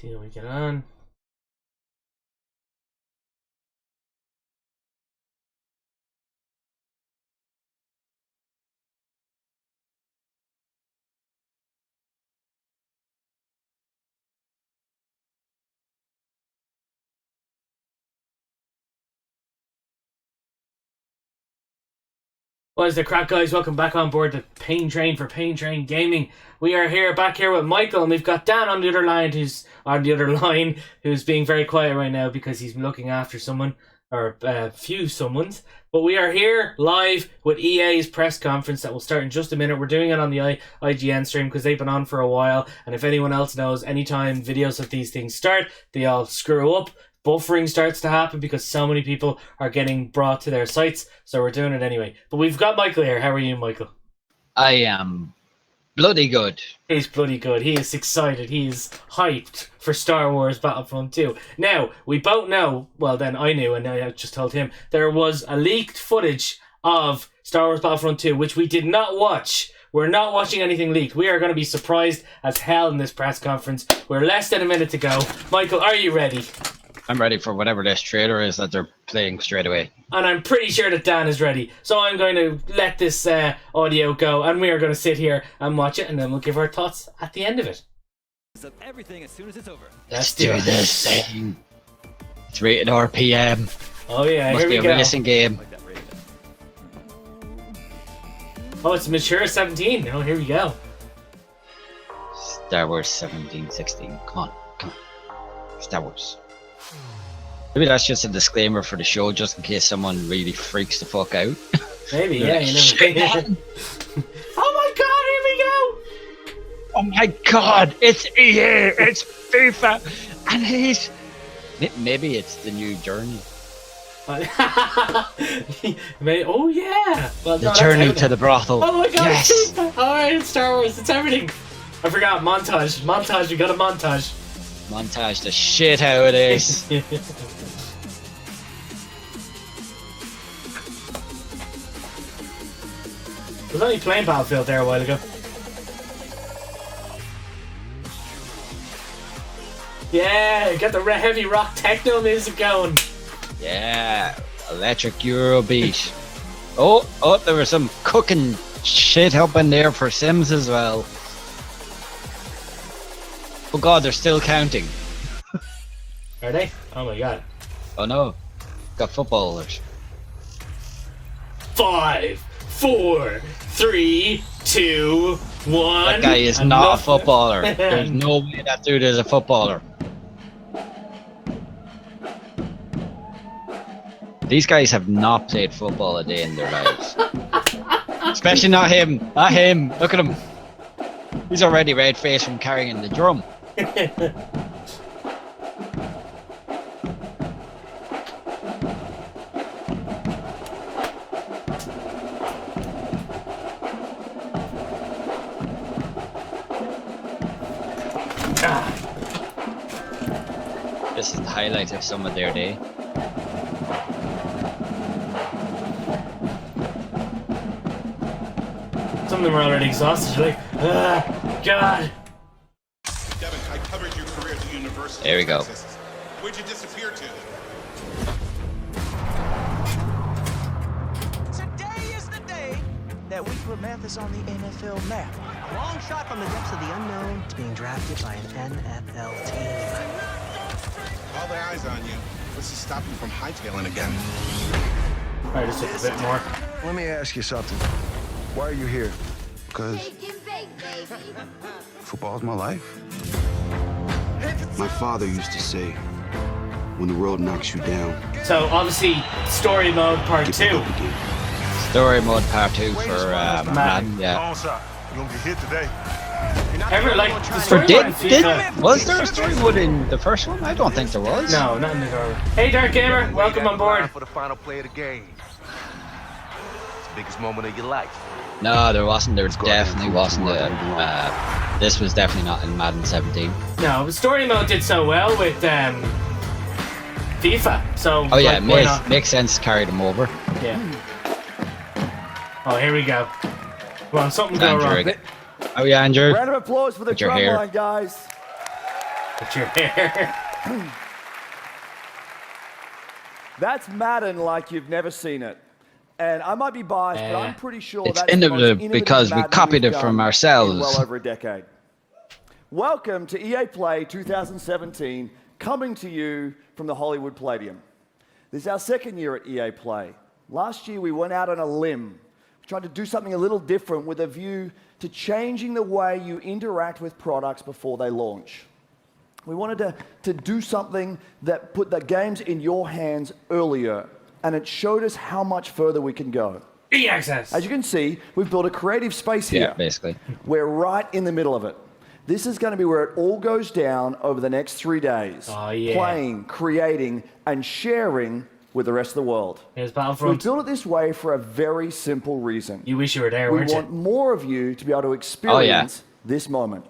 See how we get on. What is the crack, guys? Welcome back on board the Pain Train for Pain Train Gaming. We are back here with Michael, and we've got Dan on the other line, who's being very quiet right now because he's looking after someone or a few someones. But we are here live with EA's press conference that will start in just a minute. We're doing it on the IGN stream because they've been on for a while, and if anyone else knows, anytime videos of these things start, they all screw up. Buffering starts to happen because so many people are getting brought to their sites, so we're doing it anyway. But we've got Michael here. How are you, Michael? I am bloody good. He's bloody good. He is excited. He is hyped for Star Wars Battlefront 2. Now, we both know, well then I knew and I just told him, there was a leaked footage of Star Wars Battlefront 2 which we did not watch. We're not watching anything leaked. We are going to be surprised as hell in this press conference. We're less than a minute to go. Michael, are you ready? I'm ready for whatever this trailer is that they're playing straight away. And I'm pretty sure that Dan is ready. So I'm going to let this audio go, and we are going to sit here and watch it, and then we'll give our thoughts at the end of it. Everything as soon as it's over. Let's do this thing. It's rated RPM. Oh yeah, Must here be we go. a racing game. Oh, it's mature 17. Oh, here we go. Star Wars 17, 16. Come on. Star Wars. Maybe that's just a disclaimer for the show, just in case someone really freaks the fuck out. Maybe, yeah, you never know. Oh my god, here we go! Oh my god, it's EA, it's FIFA, and he's... Maybe it's the new Journey. Oh yeah! Well, the journey to the brothel. Oh my god, yes! Alright, it's Star Wars, it's everything! I forgot, montage, we got a montage. Montage the shit out of this. I was only playing Battlefield there a while ago. Yeah, get the heavy rock techno music going. Yeah, electric Eurobeat. Oh, there was some cooking shit up in there for Sims as well. Oh god, they're still counting. Are they? Oh my god. Oh no, got footballers. 5, 4, 3, 2, 1. That guy is not a footballer. There's no way that dude is a footballer. These guys have not played football a day in their lives. Especially not him. Not him. Look at him. He's already red-faced from carrying the drum. This is the highlight of some of their day. Some of them are already exhausted, like, God. Devin, I covered your career at the university. There we go. Where'd you disappear to? Today is the day that we put Mathis on the NFL map. A long shot from the depths of the unknown to being drafted by an NFL team. All their eyes on you. What's to stop you from hightailing again? Alright, just a bit more. Let me ask you something. Why are you here? Because football's my life. My father used to say, when the world knocks you down, So, obviously, story mode part 2. Story mode part 2 for Madden, yeah. You gonna get hit today. The story mode in FIFA. Was there a story mode in the first one? I don't think there was. No, not in the car. Hey, Dark Gamer, welcome on board. For the final play of the game. It's the biggest moment of your life. No, there wasn't. There definitely wasn't. This was definitely not in Madden 17. No, the story mode did so well with FIFA. So. Oh yeah, like, it makes sense to carry them over. Yeah. Oh, here we go. Well, something go wrong. Oh yeah, Andrew. Round of applause for the Put your drum hair. line, guys. With your hair. That's Madden like you've never seen it. And I might be biased, but I'm pretty sure It's that's the most innovative because we Madden copied we've it from done ourselves. in well over a decade. Welcome to EA Play 2017, coming to you from the Hollywood Palladium. This is our second year at EA Play. Last year we went out on a limb, tried to do something a little different with a view to changing the way you interact with products before they launch. We wanted to do something that put the games in your hands earlier, and it showed us how much further we can go. EA Access. As you can see, we've built a creative space here. Yeah, basically. We're right in the middle of it. This is going to be where it all goes down over the next 3 days. Oh, yeah. Playing, creating, and sharing with the rest of the world. Here's We Battlefront. built it this way for a very simple reason. You wish you were there, We weren't you? want more of you to be able to experience this moment.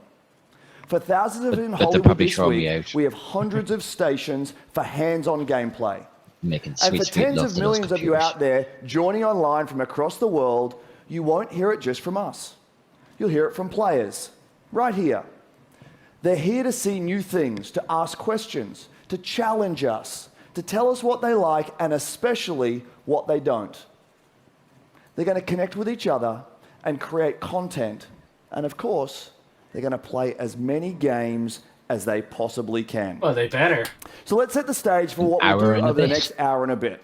For thousands of you in they'll Hollywood probably this throw me week, out. we have hundreds of stations for hands-on gameplay. Making And sweet, for sweet tens love of to those millions of you computers. out there joining online from across the world, you won't hear it just from us. You'll hear it from players, right here. They're here to see new things, to ask questions, to challenge us, to tell us what they like and especially what they don't. They're going to connect with each other and create content. And of course, they're going to play as many games as they possibly can. Oh, they better. So let's set the stage for what we'll do Hour and a over the bit. next hour and a bit.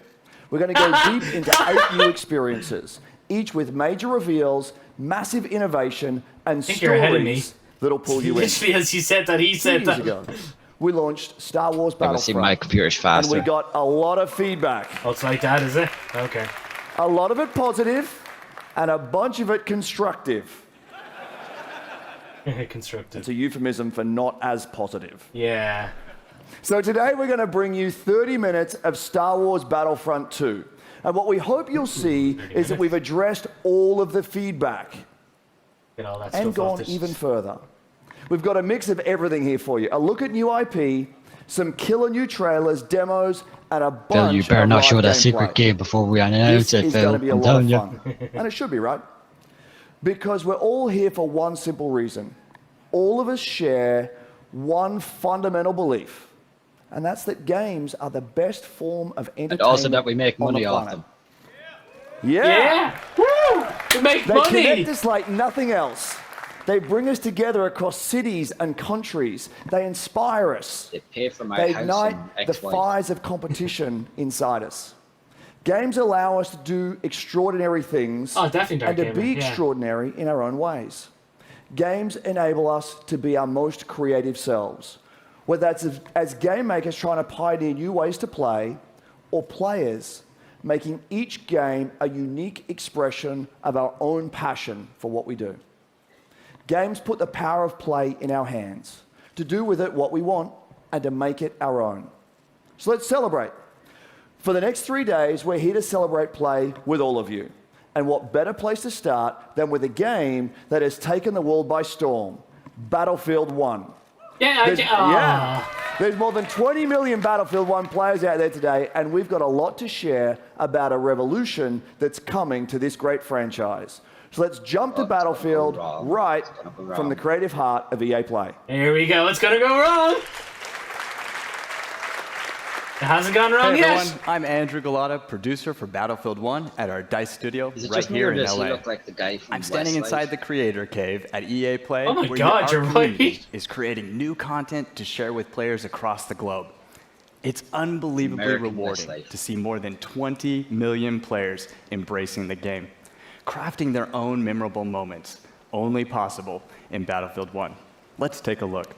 We're going to go deep into 8 new experiences, each with major reveals, massive innovation, and think you're ahead of me. stories that'll pull you in. Literally, as you said that, he 2 said years that. ago, we launched Star Wars I can see my Battlefront, computer's and faster. we got a lot of feedback. Oh, it's like that, is it? Okay. A lot of it positive, and a bunch of it constructive. Constructive. It's a euphemism for not as positive. Yeah. So today we're going to bring you 30 minutes of Star Wars Battlefront 2. And what we hope you'll see is that we've addressed all of the feedback Get all that and stuff off gone this. even further. We've got a mix of everything here for you. A look at new IP, some killer new trailers, demos, and a bunch Phil, you better of not live show that gameplay. secret game before we announce This it, is Phil. going to be a I'm lot of telling you. fun. And it should be, right? Because we're all here for one simple reason. All of us share one fundamental belief, and that's that games are the best form of entertainment. And also that we make on the money off planet. them. Yeah. Yeah! Woo! We make They money! connect us like nothing else. They bring us together across cities and countries. They inspire us. They pay for my They house ignite and the ex-wife. fires of competition inside us. Games allow us to do extraordinary things Oh, definitely Dark and to Gamer, be yeah. extraordinary in our own ways. Games enable us to be our most creative selves, whether that's as game makers trying to pioneer new ways to play, or players making each game a unique expression of our own passion for what we do. Games put the power of play in our hands, to do with it what we want and to make it our own. So let's celebrate. For the next 3 days, we're here to celebrate play with all of you. And what better place to start than with a game that has taken the world by storm, Battlefield 1. Yeah, Yeah. There's more than 20 million Battlefield 1 players out there today, and we've got a lot to share about a revolution that's coming to this great franchise. So let's jump to Battlefield right from the creative heart of EA Play. Here we go. It's gonna go wrong. It hasn't gone wrong Hey yet. everyone, I'm Andrew Galata, producer for Battlefield 1 at our DICE studio Is it right just me here or in does he LA. look like the guy from I'm standing Westlife? inside the creator cave at EA Play, Oh my where God, our you're community right. is creating new content to share with players across the globe. It's unbelievably American rewarding Westlife. to see more than 20 million players embracing the game, crafting their own memorable moments, only possible in Battlefield 1. Let's take a look.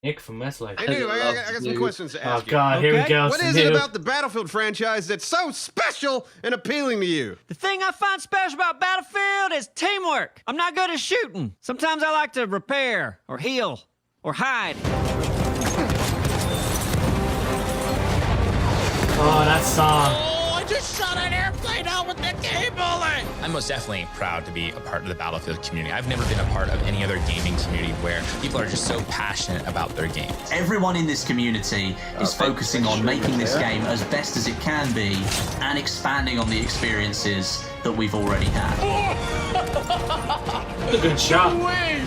Nick from Westlife. Hey, dude, I got some questions to Oh ask you. God, here we go. What It's is it new. about the Battlefield franchise that's so special and appealing to you? The thing I find special about Battlefield is teamwork. I'm not good at shooting. Sometimes I like to repair, or heal, or hide. Oh, that song. Oh, I just shot an airplane out with the cable. I'm most definitely proud to be a part of the Battlefield community. I've never been a part of any other gaming community where people are just so passionate about their games. Everyone in this community is focusing on making this game as best as it can be and expanding on the experiences that we've already had. Good shot.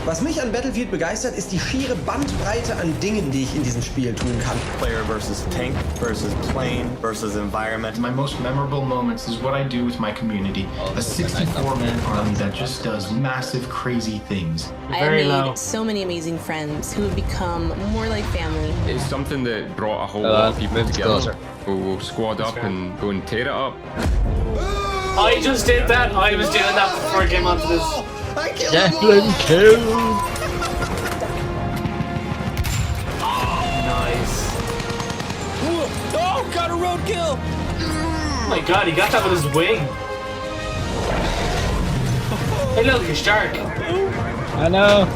Was mich an Battlefield begeistert, ist die schiere Bandbreite an Dingen, die ich in diesem Spiel tun kann. Player versus tank versus plane versus environment. My most memorable moments is what I do with my community. A 64-man army that just does massive, crazy things. I have made so many amazing friends who have become more like family. It's something that brought a whole lot of people together who will squad up and go and tear it up. I just did that. I was doing that before I came onto this. I killed kill. Nice. Oh, got a roadkill. Oh my god, he got that with his wing. Hey look, a shark. I know.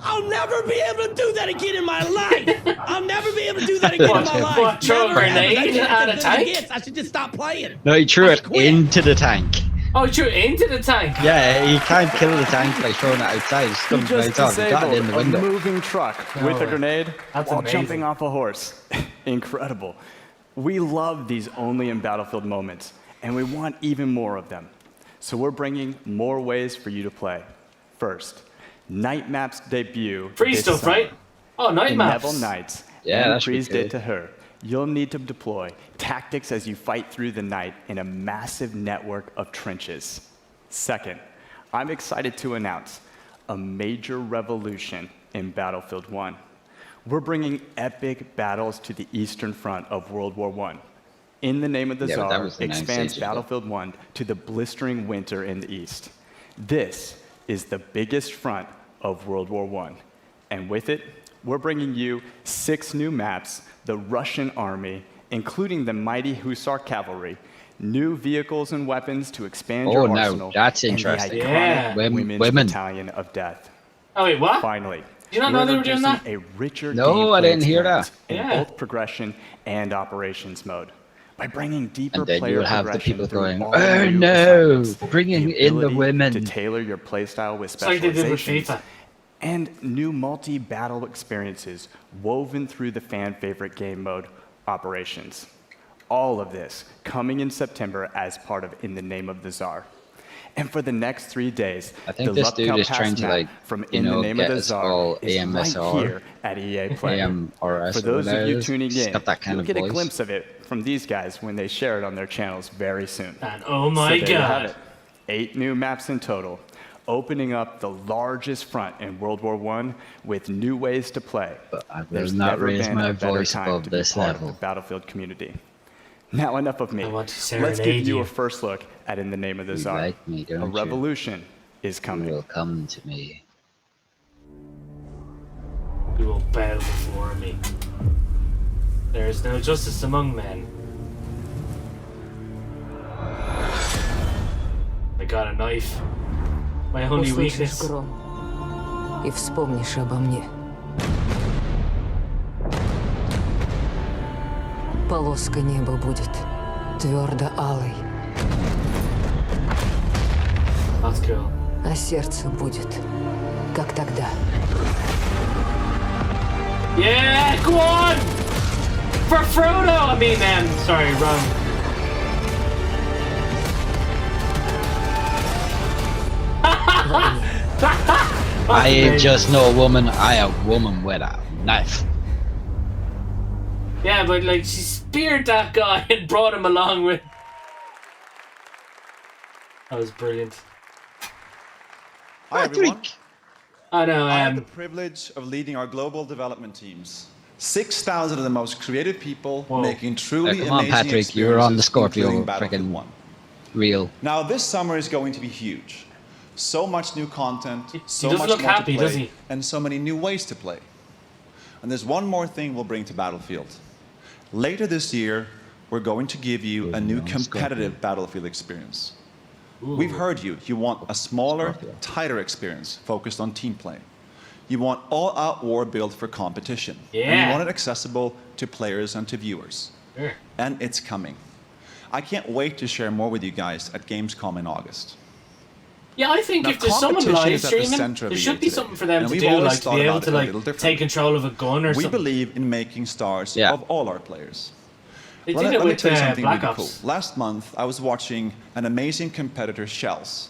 I'll never be able to do that again in my life. I'll never be able to do that again in my life. What, throw a grenade at a tank? I should just stop playing. No, he threw it into the tank. Oh, he threw it into the tank? Yeah, you can't kill the tank by throwing it outside. It's He coming right just off. You got it in disabled the a window. moving truck No with way. a grenade That's while amazing. jumping off a horse. Incredible. We love these only in Battlefield moments, and we want even more of them. So we're bringing more ways for you to play. First, Night Maps debut. Free this stuff, summer. right? Oh, Night In Maps. Neville Knights Yeah, and that should be Breeze Day cool. to her. You'll need to deploy tactics as you fight through the night in a massive network of trenches. Second, I'm excited to announce a major revolution in Battlefield 1. We're bringing epic battles to the Eastern Front of World War I. In the Name of the Yeah, but that Tsar was the 9 expands stages, though. Battlefield 1 to the blistering winter in the East. This is the biggest front of World War I. And with it, we're bringing you 6 new maps, the Russian army, including the mighty Hussar cavalry, new vehicles and weapons to expand your no, arsenal, that's and interesting. the iconic Yeah. Women's Women. Battalion of Death. Oh wait, what? Finally, Did you not know they were doing that? a richer No, I gameplay didn't hear experience that. in Yeah. both progression and operations mode. By bringing deeper And then player you'll have the progression people through going, all oh new no, assignments, bringing in the ability women. to tailor your playstyle with It's like they did with specializations, FIFA. and new multi-battle experiences woven through the fan-favorite game mode operations. All of this coming in September as part of In the Name of the Tsar. And for the next 3 days, I think the this dude Lupkel is Pass trying to, map like, from you In know, the Name get of the us Tsar all is AMSR, right here at EA Play. AMRS, For those of you tuning It's in, got that kind you'll of get a voice. glimpse of it from these guys when they share it on their channels very soon. And oh my So there you have god. it. 8 new maps in total, opening up the largest front in World War I with new ways to play. But I will There's not never raise been my a better voice time above to be this part level. of the Battlefield community. Now enough of me. I want to Let's give serenade you you. a first look at In the Name of the You Tsar. like me, don't A you? revolution is You coming. will come to me. You will bow before me. There is no justice among men. I got a knife. My only Услышишь weakness. гром и вспомнишь обо мне. Полоска неба будет твердо алой, That's cool. а сердце будет, как тогда. Yeah, go on! For Frodo! I mean, sorry, wrong. I ain't just no woman, I a woman with a knife. Yeah, but like, she speared that guy and brought him along with. That was brilliant. Hi everyone. I know, I have the privilege of leading our global development teams. 6,000 of the most creative people making truly Come on, amazing Patrick, you were on the experiences, Scorpio including Battlefield freaking 1. reel. Now this summer is going to be huge. So much new content, so doesn't much look more happy, to play, does he? and so many new ways to play. And there's one more thing we'll bring to Battlefield. Later this year, we're going to give you a new competitive Battlefield experience. We've heard you. You want a smaller, tighter experience focused on team play. You want all-out war built for competition. And Yeah. you want it accessible to players and to viewers. Sure. And it's coming. I can't wait to share more with you guys at Gamescom in August. Yeah, I think Now, if there's someone competition live is at the streaming, center of there EA should be today. something for them And to we've do, always like to thought be able about to it a like little differently. take control of a gun or We something. believe in making stars Yeah. of all our players. They Let did me it with tell you something Black really Ops. cool. Last month, I was watching an amazing competitor, Shells.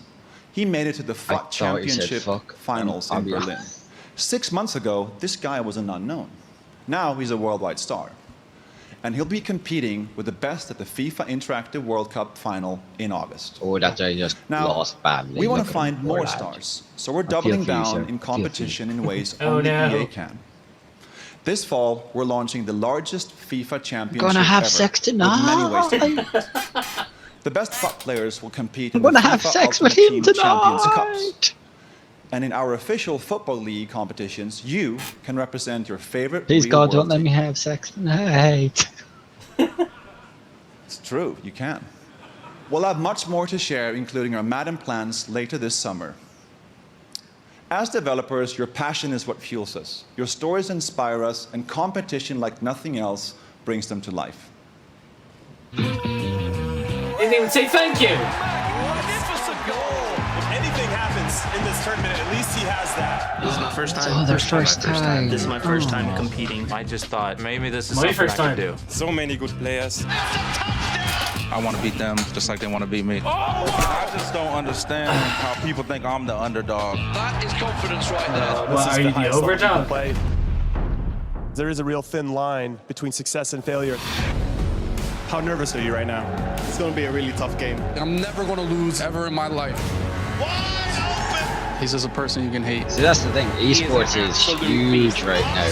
He made it to the FUT Championship finals in Berlin. 6 months ago, this guy was an unknown. Now he's a worldwide star. And he'll be competing with the best at the FIFA Interactive World Cup final in August. Oh, that guy just lost badly. We want Look to at find him, more poor lad. stars, so we're I feel doubling for you, sir. down in I feel for you. competition in ways Oh, only no. EA can. This fall, we're launching the largest FIFA championship gonna have ever, sex with many ways to tonight. compete. The best FUT players will compete in I'm the gonna have FIFA sex with Ultimate him Team Champions tonight. Cups. And in our official Football League competitions, you can represent your favorite Please real God, don't world let team. me have sex tonight. It's true, you can. We'll have much more to share, including our Madden plans later this summer. As developers, your passion is what fuels us. Your stories inspire us, and competition like nothing else brings them to life. Didn't even say thank you. Magnificent goal. If anything happens in this tournament, at least he has that. This is my first time. Oh, their first time. This is my first time Oh. competing. I just thought maybe this is My something first I can time. do. So many good players. I want to beat them just like they want to beat me. I just don't understand how people think I'm the underdog. That is confidence right Well, are you the overdog? There is a real thin line between success and failure. How nervous are you right now? It's going to be a really tough game. I'm never going to lose ever in my life. He's just a person you can hate. See, that's the thing. Esports is huge right now.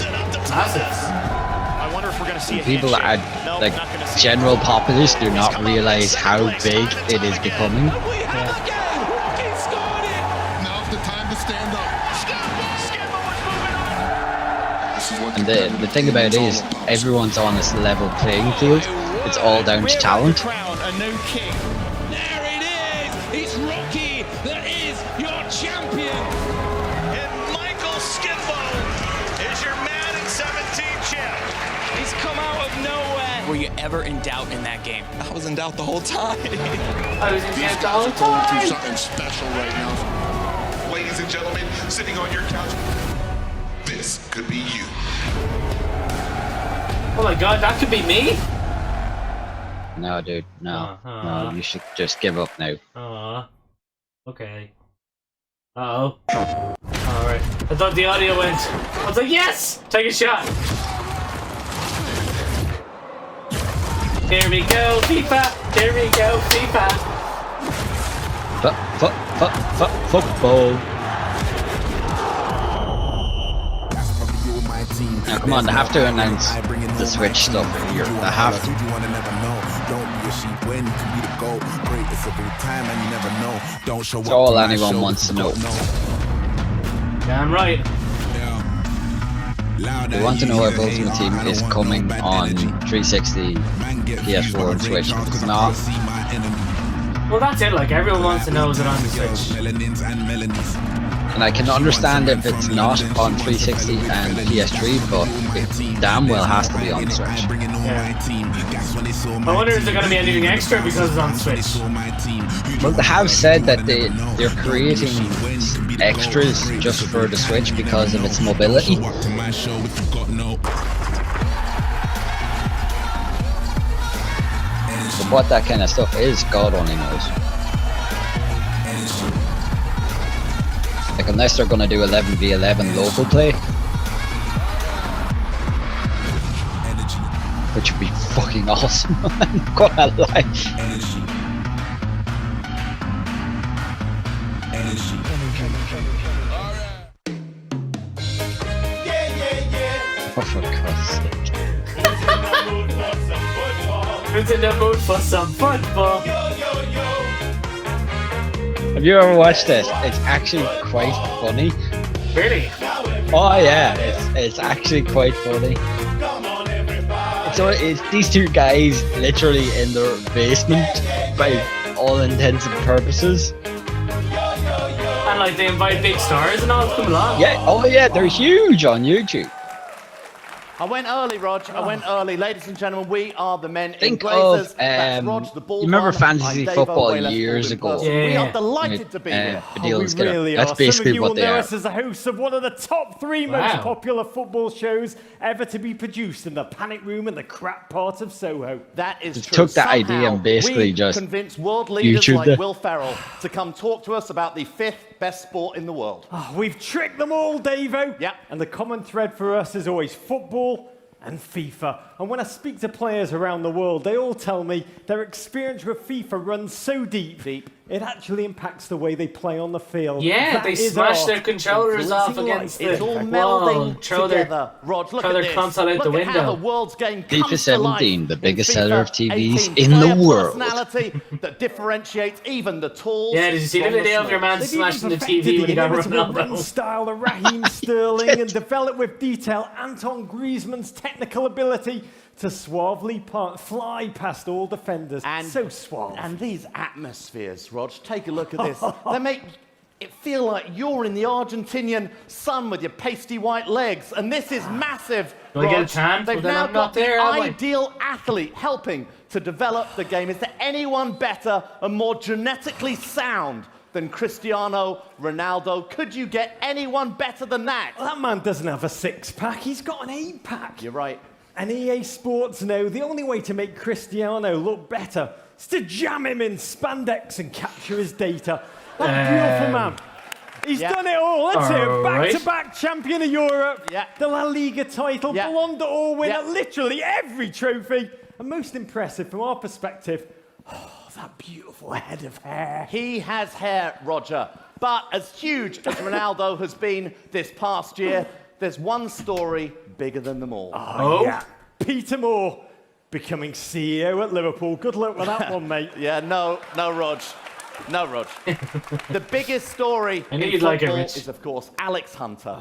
Massive. I wonder if we're going to see a People that are handshake. like not gonna see general populace do not realize how big it is becoming. Now's the time to stand up. And the thing about it is, everyone's on this level playing field. It's all down to talent. Crown a new king. There it is. It's Rocky that is your champion. And Michael Skimbo is your Madden 17 champ. He's come out of nowhere. Were you ever in doubt in that game? I was in doubt the whole time. I was in These doubt guys all are the going through time. something special right now. Ladies and gentlemen, sitting on your couch, this could be you. Oh my god, that could be me? No, dude, no. Uh-huh. No, you should just give up now. Okay. Uh-oh. Alright. I thought the audio went. I was like, yes! Take a shot! Here we go, FIFA! Here we go, FIFA! Football. Now, come on, they have to announce the Switch stuff here. They have to. It's all anyone wants to know. Damn right. They want to know if Ultimate Team is coming on 360, PS4 and Switch. If it's not, Well, that's it, like, everyone wants to know is it on the Switch. and I can understand if it's not on 360 and PS3, but it damn well has to be on the Switch. Yeah. I wonder if there's going to be anything extra because it's on Switch. Well, they have said that they're creating extras just for the Switch because of its mobility. But what that kind of stuff is, God only knows. Like, unless they're gonna do 11v11 local play, which would be fucking awesome. I'm not gonna lie. Oh, for God's sake. Who's in the mood for some football? Have you ever watched this? It's actually quite funny. Really? Oh yeah, it's actually quite funny. It's these two guys literally in their basement by all intents and purposes. And like they invite big stars and all to come along. Yeah, oh yeah, they're huge on YouTube. I went early, Rog. I went early. Ladies and gentlemen, we are the men in Think blazers. of, That's Rog, the ball you remember one. fantasy I'm Dave football O'Way, let's years call him ago? person. We are delighted to be here. We really That's are. basically Some of you what will they know are. us as the hosts of one of the top 3 most popular football shows ever to be produced in the panic room and the crap part of Soho. That is Just true. took that idea Somehow and basically we just convinced world leaders YouTubed like it. Will Ferrell to come talk to us about the 5th best sport in the world. We've tricked them all, Davo. Yeah. And the common thread for us is always football and FIFA. And when I speak to players around the world, they all tell me their experience with FIFA runs so deep, it actually impacts the way they play on the field. Yeah, That they is smash art. their controllers off Influencing against life. the It's all wall, melding throw their, together. Rog, look throw at their this. console out Look the at how window. the world's game FIFA comes to life 17, the biggest in seller of FIFA TVs 18. in the Player world. personality that differentiates even the tools. Yeah, did you see the from video of your man They've smashing the even TV perfected when he got the inimitable run Ronaldo? style of Raheem Sterling and developed with detail Anton Griezmann's technical ability to suavely fly past all defenders. And so suave. And these atmospheres, Rog, take a look at this. They make it feel like you're in the Argentinian sun with your pasty white legs. And this is massive, Do I get a Rog. chance? They've Well, then now I'm got not there, the am I? ideal athlete helping to develop the game. Is there anyone better and more genetically sound than Cristiano Ronaldo? Could you get anyone better than that? Well, that man doesn't have a 6-pack, he's got an 8-pack. You're right. And EA Sports know the only way to make Cristiano look better is to jam him in spandex and capture his data. That beautiful man. He's done it all. Let's hear it. Back-to-back champion of Europe, the La Liga title, Ballon d'Or winner, literally every trophy. And most impressive from our perspective, that beautiful head of hair. He has hair, Roger. But as huge as Ronaldo has been this past year, there's one story bigger than them all. Oh, yeah. Peter Moore becoming CEO at Liverpool. Good luck with that one, mate. Yeah, no, Rog. No, Rog. The biggest story I knew in you'd like it, football Rich. is, of course, Alex Hunter.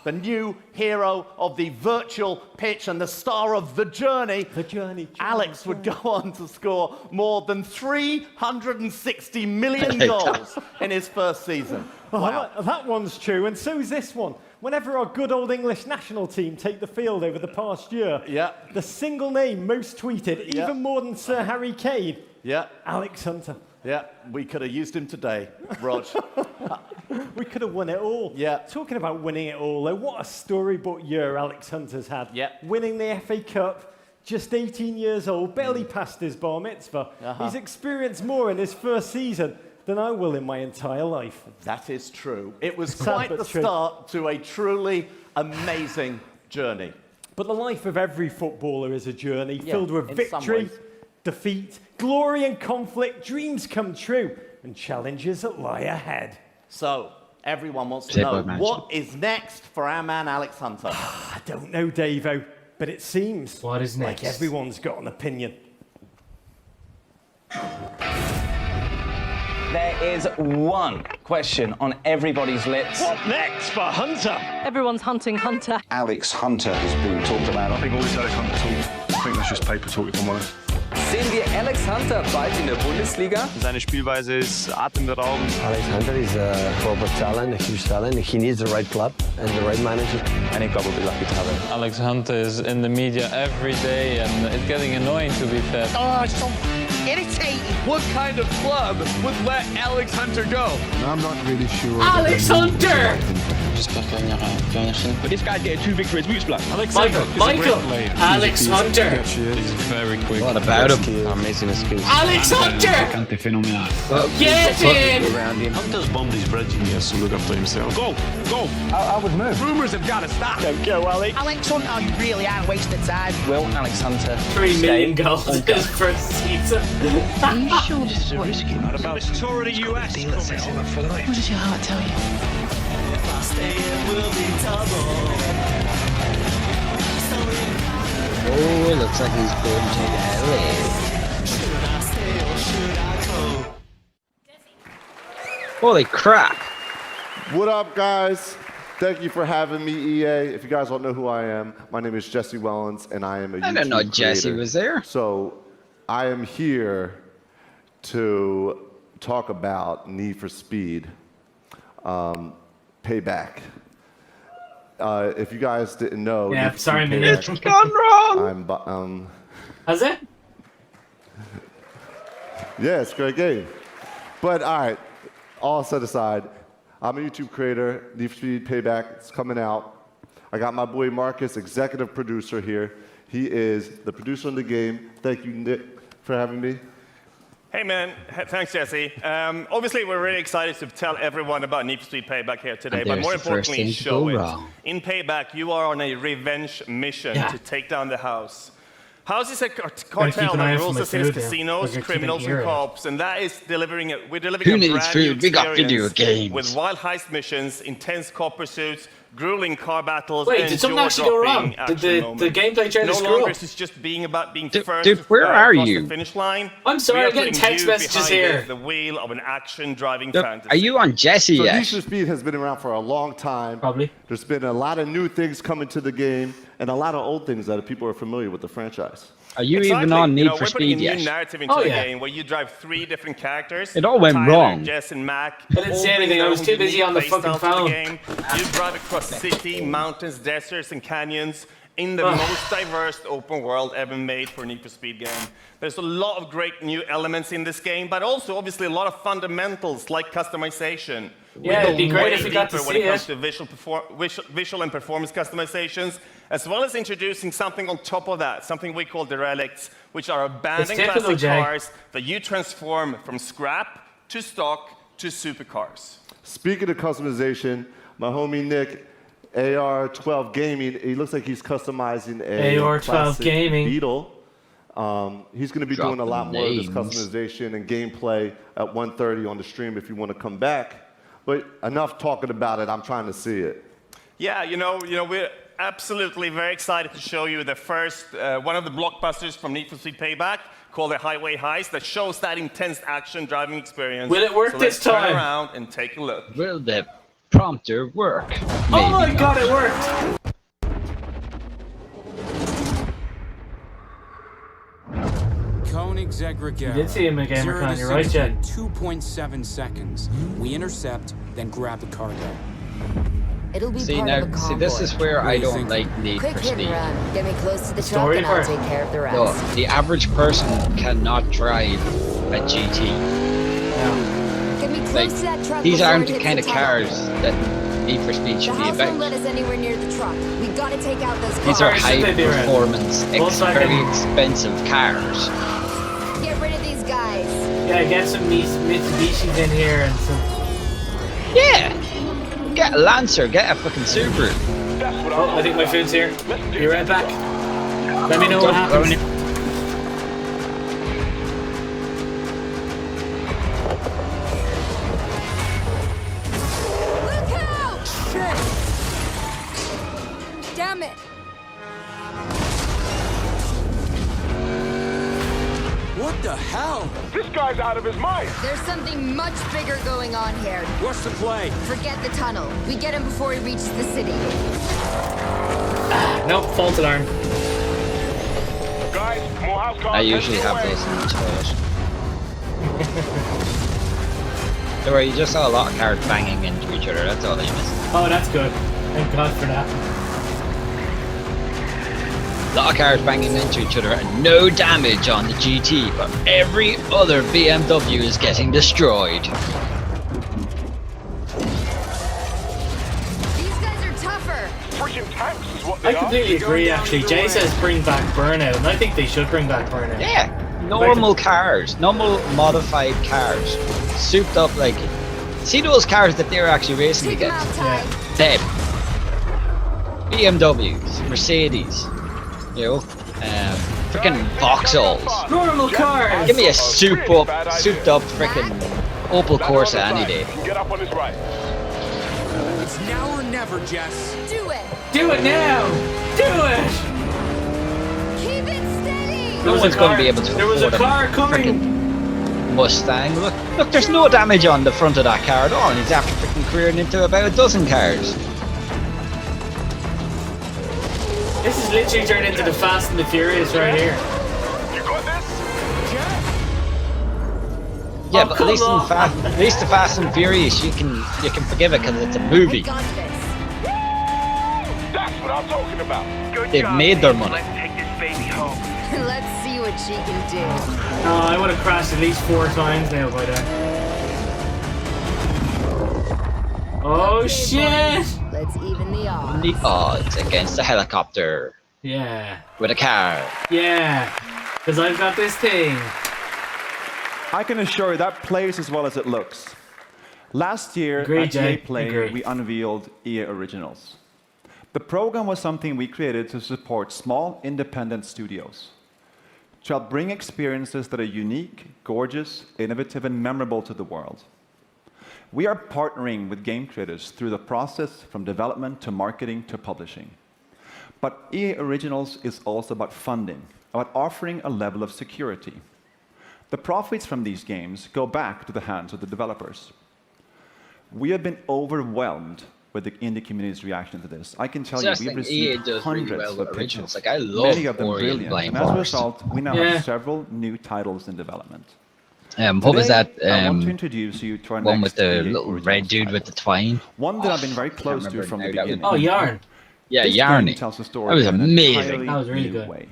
The new hero of the virtual pitch and the star of The Journey. The Journey. Alex would go on to score more than 360 million goals in his first season. Wow. That one's true, and so's this one. Whenever our good old English national team take the field over the past year, the single name most tweeted, even more than Sir Harry Kane, Alex Hunter. Yeah, we could have used him today, Rog. We could have won it all. Yeah. Talking about winning it all, though, what a storybook year Alex Hunter's had. Yeah. Winning the FA Cup, just 18 years old, barely passed his bar mitzvah. He's experienced more in his first season than I will in my entire life. That is true. It was Sad quite but the true. start to a truly amazing journey. But the life of every footballer is a journey filled with in some victory, ways. defeat, glory and conflict, dreams come true, and challenges that lie ahead. So, everyone wants to know, what is next for our man Alex Hunter? I don't know, Davo, but it seems What is next? like everyone's got an opinion. There is one question on everybody's lips. What next for Hunter? Everyone's hunting Hunter. Alex Hunter has been talked about. I think all this Alex Hunter talk, I think that's just paper talk, if I'm honest. Sehen wir Alex Hunter bald in der Bundesliga? Seine Spielweise ist atemberaubend. Alex Hunter is a global talent, a huge talent. He needs the right club and the right manager. Any club will be lucky to have him. Alex Hunter is in the media every day, and it's getting annoying, to be fair. Oh, it's so irritating. What kind of club would let Alex Hunter go? I'm not really sure. Alex Hunter! But this guy's getting too big for his boots, black. Michael, Alex Hunter! He's very quick. What about him? Amazing skills. Alex Hunter! Get in! Hunter's bombed his bridge and he has to look after himself. Go! I would move. Rumors have got to stop. Don't go, Alex. Alex Hunter, you really are wasting time. Will Alex Hunter 3 million goals in his first season. Are you sure this is what risky? What about this tour of the US coming on? What does your heart tell you? Oh, it looks like he's going to LA. Holy crap. What up, guys? Thank you for having me, EA. If you guys don't know who I am, my name is Jesse Wellens, and I am a YouTube I didn't know Jesse creator. was there. So I am here to talk about Need for Speed Payback. if you guys didn't know, Yeah, Need for sorry, Speed man. Payback, It's gone wrong. Has it? Yeah, it's a great game. But all right, all set aside, I'm a YouTube creator. Need for Speed Payback is coming out. I got my boy Marcus, executive producer here. He is the producer of the game. Thank you, Nick, for having me. Hey man, thanks Jesse. Obviously we're really excited to tell everyone about Need for Speed Payback here today, And but there's more the first importantly thing to show go it. wrong. In Payback you are on a revenge mission to take down the house. House is a cartel that rules us in its casinos, criminals and cops, and that is we're delivering Who a needs brand new food? We got video experience games. with wild heist missions, intense cop pursuits, grueling car battles, Wait, and did something actually go wrong? jaw-dropping Did action the gameplay trailer No screw longer up? is it just being about being first Dude, where are across you? the finish line. I'm sorry, We are I'm getting putting text you messages behind here. The wheel of an action-driving Dude, fantasy. are you on Jesse So yet? Need for Speed has been around for a long time. Probably. There's been a lot of new things coming to the game and a lot of old things that people are familiar with the franchise. Are you even on Need for We're putting a Speed new yet? narrative into the game where you drive 3 different characters. It all went Tyler, wrong. Jess, and Mac. I didn't see anything. I was too busy on the fucking phone. You drive across city, mountains, deserts, and canyons in the most diverse open world ever made for an Need for Speed game. There's a lot of great new elements in this game, but also obviously a lot of fundamentals like customization. Yeah, it'd be great if we got to when see it comes it. to visual and performance customizations, as well as introducing something on top of that, something we call the relics, which are abandoned typical, classic Jay. cars that you transform from scrap to stock to supercars. Speaking of customization, my homie Nick, AR12 Gaming, he looks like he's customizing a AR12 classic Gaming. Beetle. He's going to be doing a lot more of this names. customization and gameplay at 1:30 on the stream if you want to come back. But enough talking about it, I'm trying to see it. Yeah, we're absolutely very excited to show you the first, one of the blockbusters from Need for Speed Payback, called the Highway Heist, that shows that intense action driving experience. Will it work so this let's turn time? around and take a look. Will the prompter work? Oh my Maybe god, not. it worked! Koenigsegg-Regatta. You did see him again, 0 to McCann, you're right, 60 Jet. in 2.7 seconds. We intercept, then grab the cargo. It'll be See part now, of a see convoy. this is where I don't like Need Quick for hit and Speed. run. Get me close to the truck Story and I'll for it. take care of the rest. No, the average person cannot drive a GT. Get me close Like, to that truck these before aren't it the hits kind the of tunnel. cars that Need for Speed The should be house won't about. let us anywhere near the truck. We gotta take out those cars. These are should high they be around? performance, Volkswagen. very expensive cars. Get rid of these guys. Yeah, get some Mitsubishis in here and some... Yeah! Get a Lancer, get a fucking Subaru. Oh, I think my food's here. Be right back. Let me know what happens. Look out! Shit! Damn it! What the hell? This guy's out of his mind. There's something much bigger going on here. What's the play? Forget the tunnel. We get him before he reaches the city. Nope, false alarm. Guys, Morehouse car. I usually have those in the toilet. Don't worry, you just saw a lot of cars banging into each other, that's all you missed. Oh, that's good. Thank God for that. A lot of cars banging into each other and no damage on the GT, but every other BMW is getting destroyed. These guys are tougher. Freaking tanks is what I they are. completely agree, actually. Jay says bring back Burnout, and I think they should bring back Burnout. Yeah, normal cars, normal modified cars, souped up like. See those cars that they're actually racing Take 'em against? out, Ty. Them. BMWs, Mercedes, you know, freaking Vauxhalls. Normal cars! Give me a souped up freaking Opel Corsa any day. Get up on his right. It's now or never, Jess. Do it. Do it now! Do it! Keep it steady. No one's going to be able to There was a afford car coming! frickin' Mustang. Look, there's no damage on the front of that car at all, and he's after freaking careering into about a dozen cars. This is literally turned into the Fast and the Furious right here. You got this? Yeah, Oh, but come on. at least the Fast and Furious, you can forgive it because it's a movie. Got this. what I'm talking about. They've made their money. Let's take this baby home. Let's see what she can do. Oh, I would have crashed at least 4 times now by then. Oh shit! Let's even the odds. The odds against the helicopter. Yeah. With a car. Yeah. Because I've got this thing. I can assure you that plays as well as it looks. Last year Agreed, at EA Jay. Play, Agreed. we unveiled EA Originals. The program was something we created to support small, independent studios, to help bring experiences that are unique, gorgeous, innovative, and memorable to the world. We are partnering with game creators through the process from development to marketing to publishing. But EA Originals is also about funding, about offering a level of security. The profits from these games go back to the hands of the developers. We have been overwhelmed with the indie community's reaction to this. I can tell you, we've received hundreds of pitches, Like, I love many of them brilliant. And as a result, we now have several new titles in development. What was that? I want to introduce you to our one next with the EA little Originals red dude with the twine. One that I've been very close to from the beginning. Oh, Yarn. Yeah, This Yarny. game tells the story That was in an amazing. entirely That was really new good. way.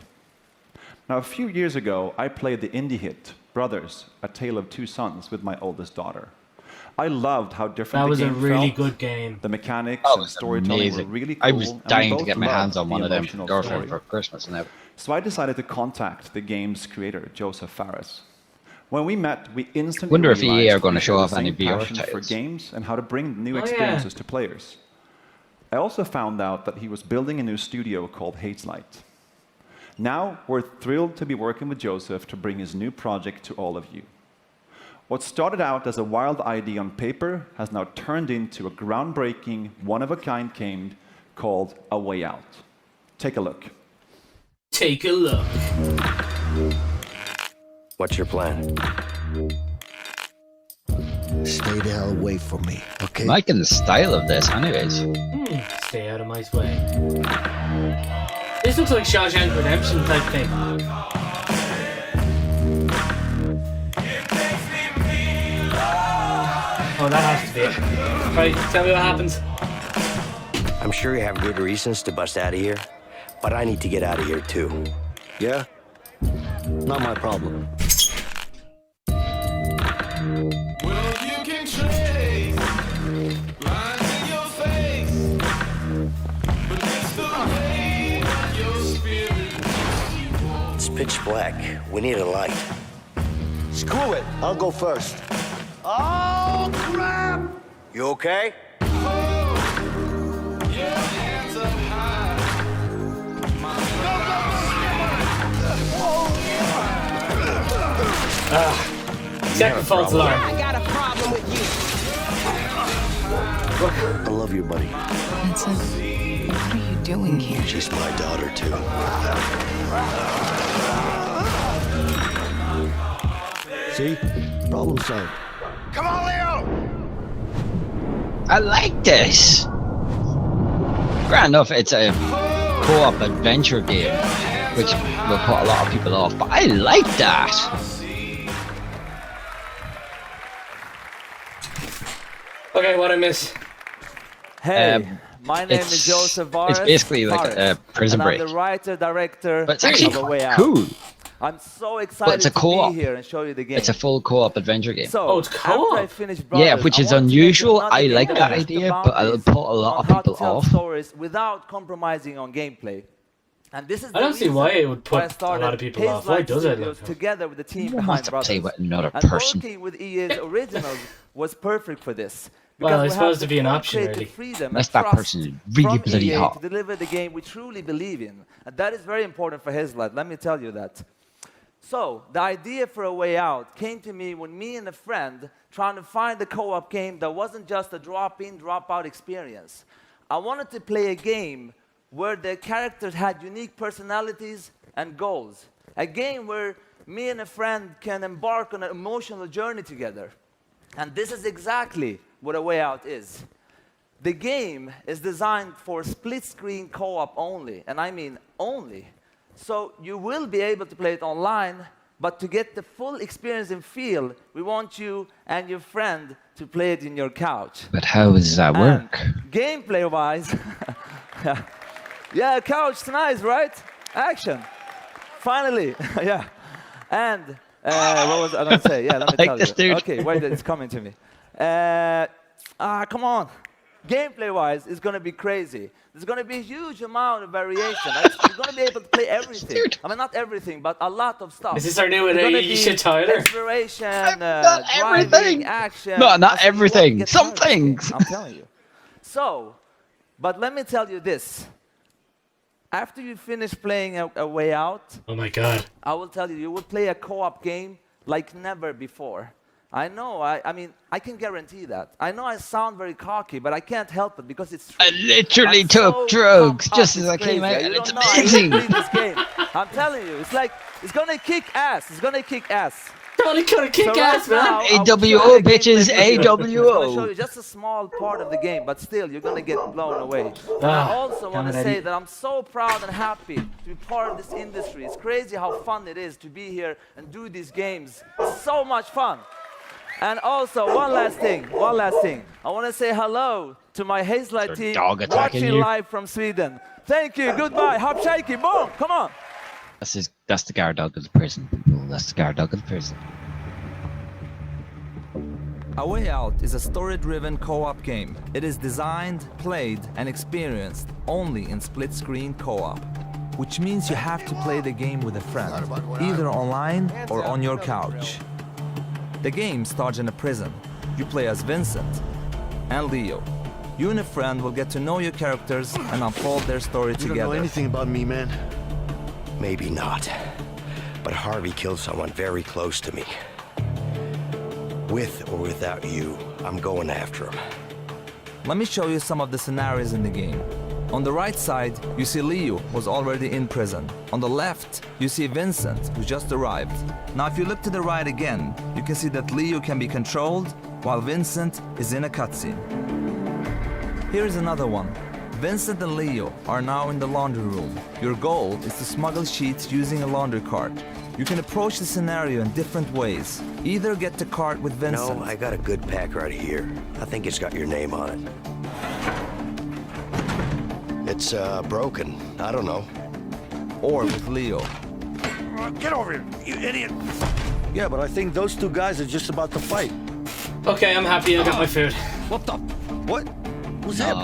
Now, a few years ago, I played the indie hit Brothers: A Tale of Two Sons with my oldest daughter. I loved how different That was the a game really felt. good game. The mechanics That and was storytelling amazing. were really cool. I was and we dying to both get my loved hands on the one of them emotional girlfriend story. for Christmas and everything. So I decided to contact the game's creator, Joseph Fares. When we met, we instantly Wonder if EA realized are going to we show share off the any same VR passion for titles. games and how to bring new Oh, yeah. experiences to players. I also found out that he was building a new studio called Hazelight. Now, we're thrilled to be working with Joseph to bring his new project to all of you. What started out as a wild idea on paper has now turned into a groundbreaking, one-of-a-kind game called A Way Out. Take a look. Take a look. What's your plan? Stay the hell away from me, okay? Liking the style of this, anyways. Stay out of my way. This looks like Shawshank Redemption type thing. Oh, that has to be it. Right, tell me what happens. I'm sure you have good reasons to bust out of here, but I need to get out of here too. Yeah? Not my problem. It's pitch black. We need a light. Screw it. I'll go first. Oh, crap! You okay? Second false alarm. I got a problem with you. I love you, buddy. Vincent, what are you doing here? She's my daughter, too. See? Problem solved. Come on, Leo! I like this. Grand enough, it's a co-op adventure game, which will put a lot of people off, but I like that. Okay, what I miss? Hey, my name is Joseph Vares. It's basically like a Prison and Break. I'm the writer, director But it's actually of A Way quite Out. cool. I'm so But excited it's a to co-op. be here and show you the game. It's a full co-op adventure game. So, it's co-op? after I finish Yeah, Brothers, which I is want to make unusual. another I game like that that pushes the idea, but it'll boundaries put a lot on of how to people tell off. stories without compromising on gameplay. And this is I don't see why it would put why I a started lot of people off. Why Hazelight does it? Studios together with the team Who behind wants to Brothers. play with another And person? working with EA's Originals was perfect for this. Well, Because it's we have supposed to the be an full option, creative really. freedom Unless and that trust person is really from bloody EA hot. to deliver the game we truly believe in. And that is very important for Hazelight, let me tell you that. So, the idea for A Way Out came to me when me and a friend trying to find a co-op game that wasn't just a drop-in, drop-out experience. I wanted to play a game where the characters had unique personalities and goals. A game where me and a friend can embark on an emotional journey together. And this is exactly what A Way Out is. The game is designed for split-screen co-op only, and I mean only. So you will be able to play it online, but to get the full experience and feel, we want you and your friend to play it in your couch. But how does that work? Gameplay-wise, Yeah, couch, nice, right? Action. Finally, yeah. And what was I going to say? Yeah, let me tell you. Dude. Okay, wait, it's coming to me. Come on. Gameplay-wise, it's going to be crazy. There's going to be a huge amount of variation. You're going to be able to play everything. Dude. I mean, not everything, but a lot of stuff. Is this our new shit, Tyler? Exploration, not driving, everything. action. No, not I said, you won't everything. get Some tired of this game, things. I'm telling you. So, but let me tell you this. After you finish playing a Way Out, oh my God, I will tell you, you will play a co-op game like never before. I know, I mean, I can guarantee that. I know I sound very cocky, but I can't help it because it's true. I literally I'm took so drugs pumped just up, as I it's came crazy. out, You and don't it's know, I amazing. really this game. I'm telling you, it's like, it's gonna kick ass. It's gonna kick ass. Totally gonna kick So ass, right man. now, I will show AWO, you a gameplay bitches, video. I'm gonna AWO. show you just a small part of the game, but still, you're gonna get blown away. And Ah, I also want to damn it, say Eddie. that I'm so proud and happy to be part of this industry. It's crazy how fun it is to be here and do these games. It's so much fun. And also, one last thing. I want to say hello to my Hazelight team dog attacking watching you. live from Sweden. Thank you. Goodbye. Hop shaky. Boom. Come on. That's the guard dog of the prison, people. That's the guard dog of the prison. A Way Out is a story-driven co-op game. It is designed, played, and experienced only in split-screen co-op, which means you have to play the game with a friend, either online or on your couch. The game starts in a prison. You play as Vincent and Leo. You and a friend will get to know your characters and unfold their story together. You don't know anything about me, man. Maybe not. But Harvey killed someone very close to me. With or without you, I'm going after him. Let me show you some of the scenarios in the game. On the right side, you see Leo, who's already in prison. On the left, you see Vincent, who just arrived. Now, if you look to the right again, you can see that Leo can be controlled, while Vincent is in a cutscene. Here is another one. Vincent and Leo are now in the laundry room. Your goal is to smuggle sheets using a laundry cart. You can approach the scenario in different ways. Either get the cart with Vincent. No, I got a good pack right here. I think it's got your name on it. It's broken. I don't know. Or with Leo. Get over here, you idiot! Yeah, but I think those two guys are just about to fight. Okay, I'm happy. I got my food. What the? What? Who's that?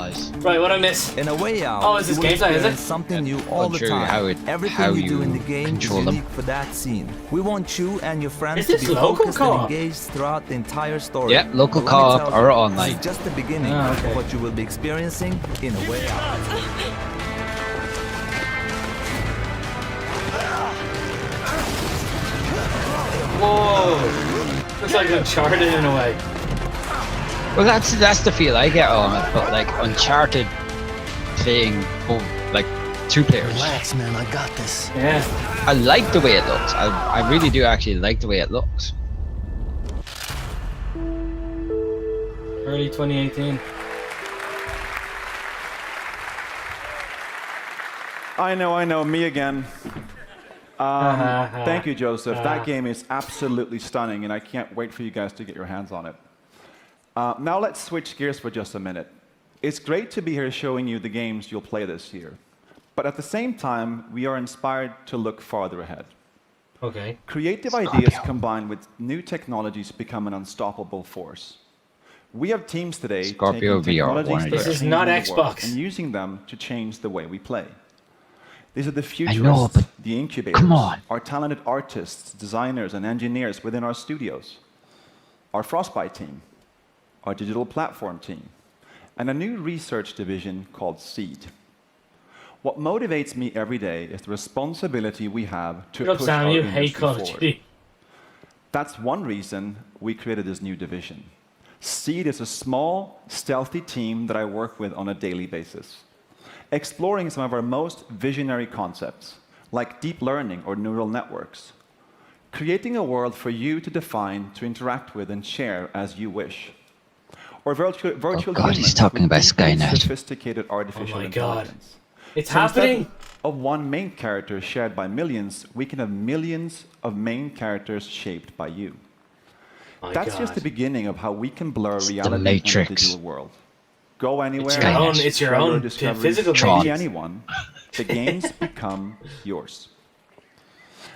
Right, what I miss? In A Way Out, Oh, is this you will gameplay, is it? experience something new all the true, time. how Everything you do you in the game is control them. unique for that scene. We want you and your friends Is to this be local focused and co-op? engaged throughout the entire story. Yep, local But let me co-op tell or you, online. This is just the beginning Ah, okay. of what you will be experiencing in A Way Out. Whoa! Looks like Uncharted in a way. Well, that's the feel I get on it, but like Uncharted playing like two players. Relax, man. I got this. Yeah. I like the way it looks. I really do actually like the way it looks. Early 2018. I know, me again. Thank you, Joseph. That game is absolutely stunning, and I can't wait for you guys to get your hands on it. Now let's switch gears for just a minute. It's great to be here showing you the games you'll play this year. But at the same time, we are inspired to look farther ahead. Okay. Creative ideas combined with new technologies become an unstoppable force. We have teams today Scorpio taking VR, technologies one that of are This is changing not the world Xbox. and using them to change the way we play. These are the know, futurists, but the incubators, come on. our talented artists, designers, and engineers within our studios, our Frostbite team, our digital platform team, and a new research division called Seed. What motivates me every day is the responsibility we have to Look, push Sam, our you hate industry Call of forward. Duty. That's one reason we created this new division. Seed is a small, stealthy team that I work with on a daily basis, exploring some of our most visionary concepts, like deep learning or neural networks, creating a world for you to define, to interact with, and share as you wish. Or virtual God, he's humans talking with about deeply Skynet. Sophisticated artificial Oh my God. intelligence. It's So instead happening. of one main character shared by millions, we can have millions of main characters shaped by you. My That's God. just the beginning of how we can blur the reality and the Matrix. digital world. Go anywhere, It's your own share your discoveries, physical be Tron. anyone, the games become yours.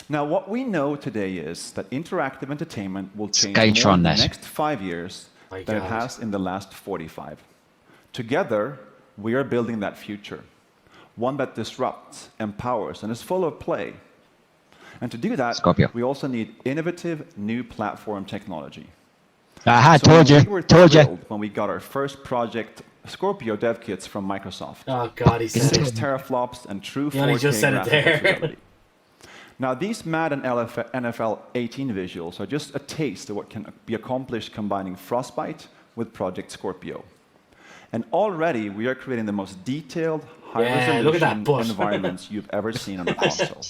Now, what we know today is that interactive entertainment will change more in the next 5 years than it has in the last 45. Together, we are building that future, one that disrupts, empowers, and is full of play. And to do that, we also need innovative new platform technology. Told you. We were thrilled when we got our first project Scorpio dev kits from Microsoft. Oh God, he said 6 it. teraflops and true 4K He only just said it graphical there. fidelity. Now, these Madden NFL 18 visuals are just a taste of what can be accomplished combining Frostbite with Project Scorpio. And already, we are creating the most detailed, high-resolution environments you've ever seen on a console.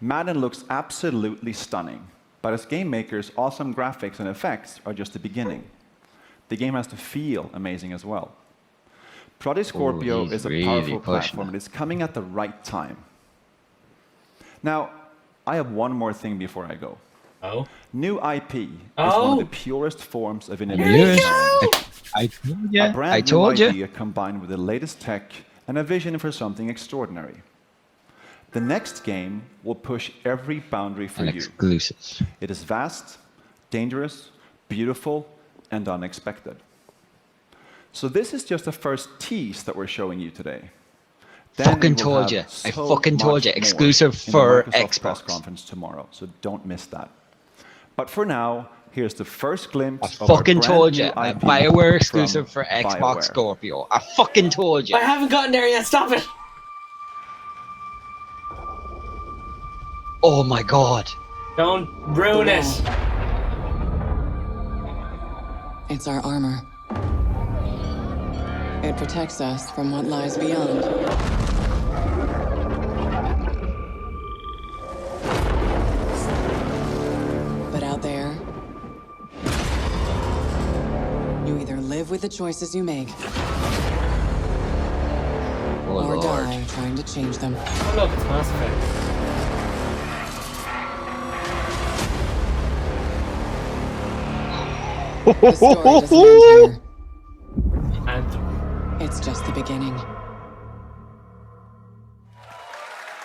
Madden looks absolutely stunning, but as game makers, awesome graphics and effects are just the beginning. The game has to feel amazing as well. Project Scorpio is a powerful platform, and it's coming at the right time. Now, I have one more thing before I go. Oh? New IP is one of the purest forms of innovation. I told you. A brand new idea combined with the latest tech and a vision for something extraordinary. The next game will push every boundary for you. Exclusives. It is vast, dangerous, beautiful, and unexpected. So this is just the first tease that we're showing you today. Fucking told you. I fucking told you. Exclusive for Xbox. Press conference tomorrow, so don't miss that. But for now, here's the first glimpse of Fucking our told you. brand new IP BioWare exclusive for from Xbox BioWare. Scorpio. I fucking told you. I haven't gotten there yet. Stop it. Oh my God. Don't ruin it. It's our armor. It protects us from what lies beyond. But out there, you either live with the choices you make, or die trying to change them. Oh look, it's Mass Effect. The story doesn't end here. And it's just the beginning.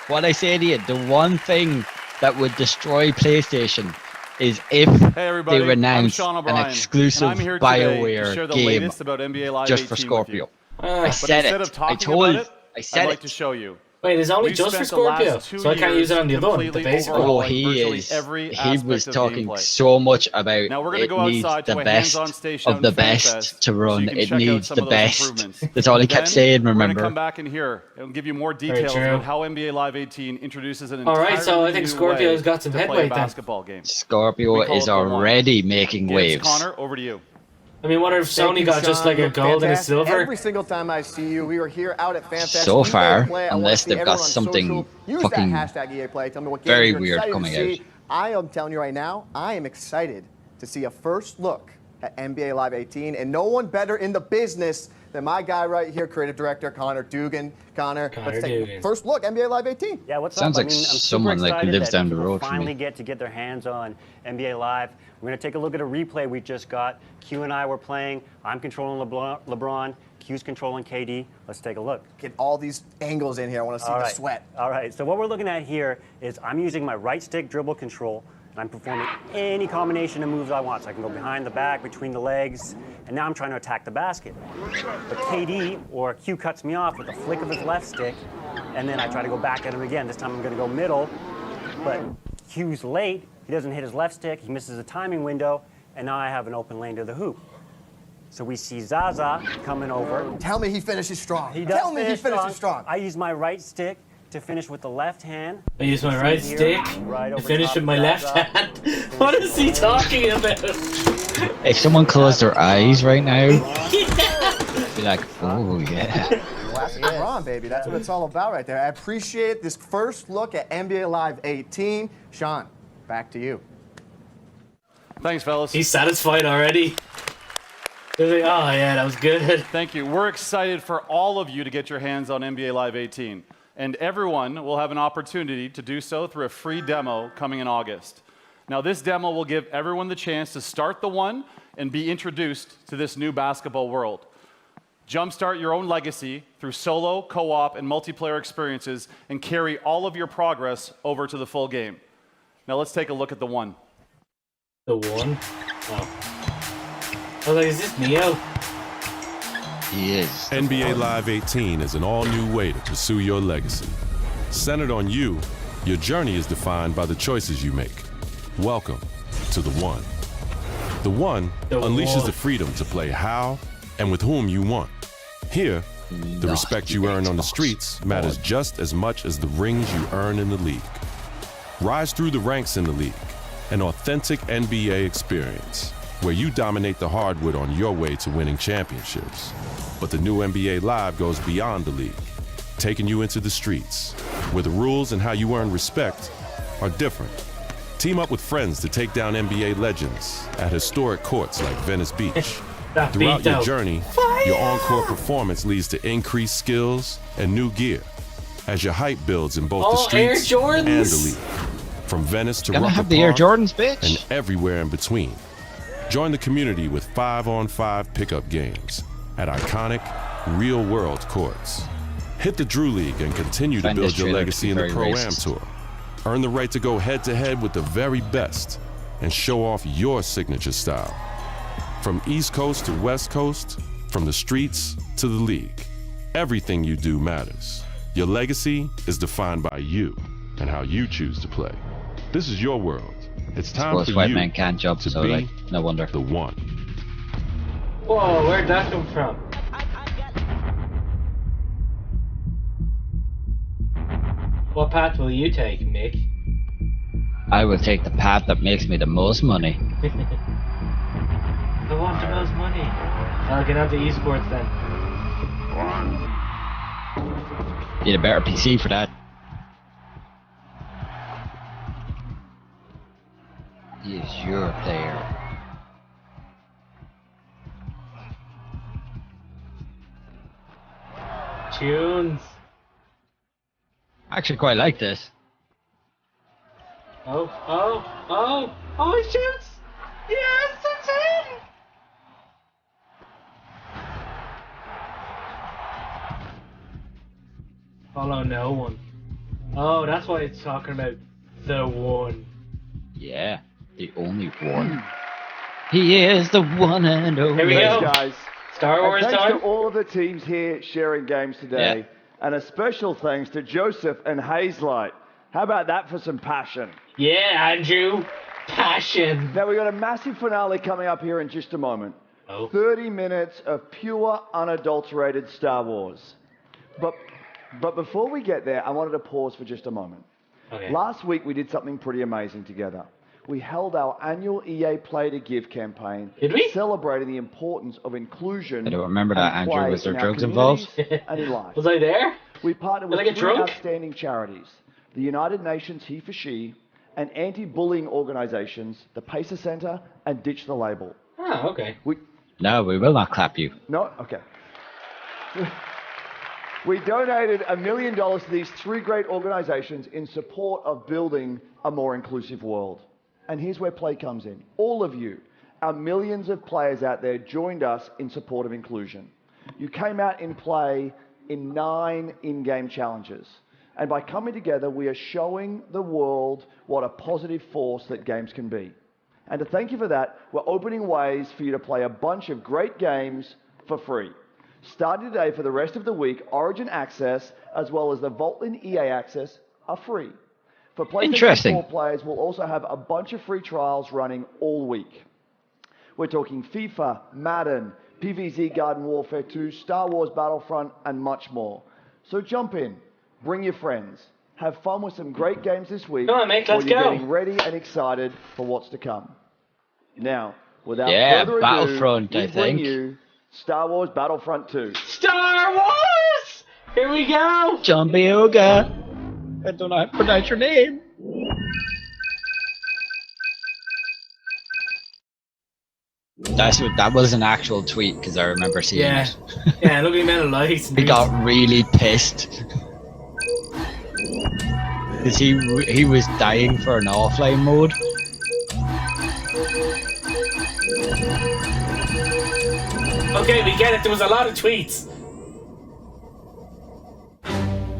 What I say to you, the one thing that would destroy PlayStation is if they renounce an exclusive BioWare game just for Scorpio. I said it. I told you. I said I'd like it. to show you. Wait, it's only just for Scorpio, so I can't use it on the other one, the basic one. Oh, he was talking so much about it needs the best of the best to run. It needs the best. That's all he kept saying, We're remember? going to come back in here and give you more details about how NBA Live 18 introduces an Alright, so I think new Scorpio's way got some to play headway a then. basketball game. Scorpio is already making waves. Connor, over to you. I mean, what if Sony got just like a gold and a silver? Every single time I see you, we are here out at FanFest. So far, unless they've got something fucking Tell me what very games you're weird excited coming to out. see. I am telling you right now, I am excited to see a first look at NBA Live 18, and no one better in the business than my guy right here, creative director Connor Dugan. Connor, let's take a first look, NBA Live 18. Yeah, what's Sounds up? like I mean, I'm someone super like excited lives that down the people road from finally me. get to get their hands on NBA Live. We're going to take a look at a replay we just got. Q and I were playing. I'm controlling LeBron. Q's controlling KD. Let's take a look. Get all these angles in here. I want to see the sweat. All right, so what we're looking at here is I'm using my right stick dribble control, and I'm performing any combination of moves I want. So I can go behind the back, between the legs, and now I'm trying to attack the basket. But KD, or Q, cuts me off with a flick of his left stick, and then I try to go back at him again. This time I'm going to go middle, but Q's late. He doesn't hit his left stick. He misses a timing window, and now I have an open lane to the hoop. So we see Zaza coming over. Tell me he finishes strong. He does Tell me he finishes strong. I use my right stick to finish with the left hand. I use my right stick to finish with my left hand. What is he talking about? If someone closed their eyes right now, be like, oh yeah. Classic LeBron, baby. That's what it's all about right there. I appreciate this first look at NBA Live 18. Sean, back to you. Thanks, fellas. He's satisfied already. They're like, oh yeah, that was good. Thank you. We're excited for all of you to get your hands on NBA Live 18. And everyone will have an opportunity to do so through a free demo coming in August. Now, this demo will give everyone the chance to start the one and be introduced to this new basketball world. Jumpstart your own legacy through solo, co-op, and multiplayer experiences and carry all of your progress over to the full game. Now let's take a look at the one. The one? Oh. I was like, is this Neo? He is. NBA Live 18 is an all-new way to pursue your legacy. Centered on you, your journey is defined by the choices you make. Welcome to The One. The One unleashes the freedom to play how and with whom you want. Here, the respect you earn on the streets matters just as much as the rings you earn in the league. Rise through the ranks in the league, an authentic NBA experience where you dominate the hardwood on your way to winning championships. But the new NBA Live goes beyond the league, taking you into the streets, where the rules and how you earn respect are different. Team up with friends to take down NBA legends at historic courts like Venice Beach. Throughout your journey, your on-court performance leads to increased skills and new gear as your hype builds in both the streets and the league. From Venice to Rucker have the Air Jordans, bitch. And everywhere in between. Join the community with 5-on-5 pickup games at iconic, real-world courts. Hit the Drew League and continue to build your legacy in the Pro-Am Tour. Earn the right to go head-to-head with the very best and show off your signature style. From East Coast to West Coast, from the streets to the league, everything you do matters. Your legacy is defined by you and how you choose to play. This is your world. It's time for white you man can't jump, to so be like, no wonder. The one. Whoa, where'd that come from? What path will you take, Mick? I will take the path that makes me the most money. I want the most money. I'll get onto esports then. Need a better PC for that. He is your player. Tunes. I actually quite like this. Oh, he shoots! Yes, it's him! Follow no one. Oh, that's why it's talking about the one. Yeah, the only one. He is the one and only. Here we go. Guys. Star Wars thanks time. to all of the teams here sharing games today. Yeah. And a special thanks to Joseph and Hazelight. How about that for some passion? Yeah, Andrew. Passion. Now, we've got a massive finale coming up here in just a moment. Oh. 30 minutes of pure, unadulterated Star Wars. But before we get there, I wanted to pause for just a moment. Okay. Last week, we did something pretty amazing together. We held our annual EA Play to Give campaign, Did we? celebrating the importance of inclusion. I don't remember that, and Andrew. play Was there in our drugs involved? communities and in life. Was I there? We partnered Did with I get three drunk? outstanding charities: the United Nations He for She, and anti-bullying organizations, the Pacer Center and Ditch the Label. Oh, okay. No, we will not clap you. No? Okay. We donated $1 million to these three great organizations in support of building a more inclusive world. And here's where play comes in. All of you, our millions of players out there, joined us in support of inclusion. You came out in play in 9 in-game challenges. And by coming together, we are showing the world what a positive force that games can be. And to thank you for that, we're opening ways for you to play a bunch of great games for free. Starting today for the rest of the week, Origin Access, as well as the Voltlin EA Access, are free. For PlayStation 4 players, we'll also have a bunch of free trials running all week. We're talking FIFA, Madden, PvZ Garden Warfare 2, Star Wars Battlefront, and much more. So jump in, bring your friends, have fun with some great games this week. Come on, mate, let's while you're go. getting ready and excited for what's to come. Now, without Yeah, further ado, Battlefront, we I bring think. you Star Wars Battlefront 2. Star Wars! Here we go! John Boyega. I don't know how to pronounce your name. That was an actual tweet because I remember seeing it. Yeah, look at the amount of likes. He got really pissed because he was dying for an offline mode. okay, we get it. There was a lot of tweets.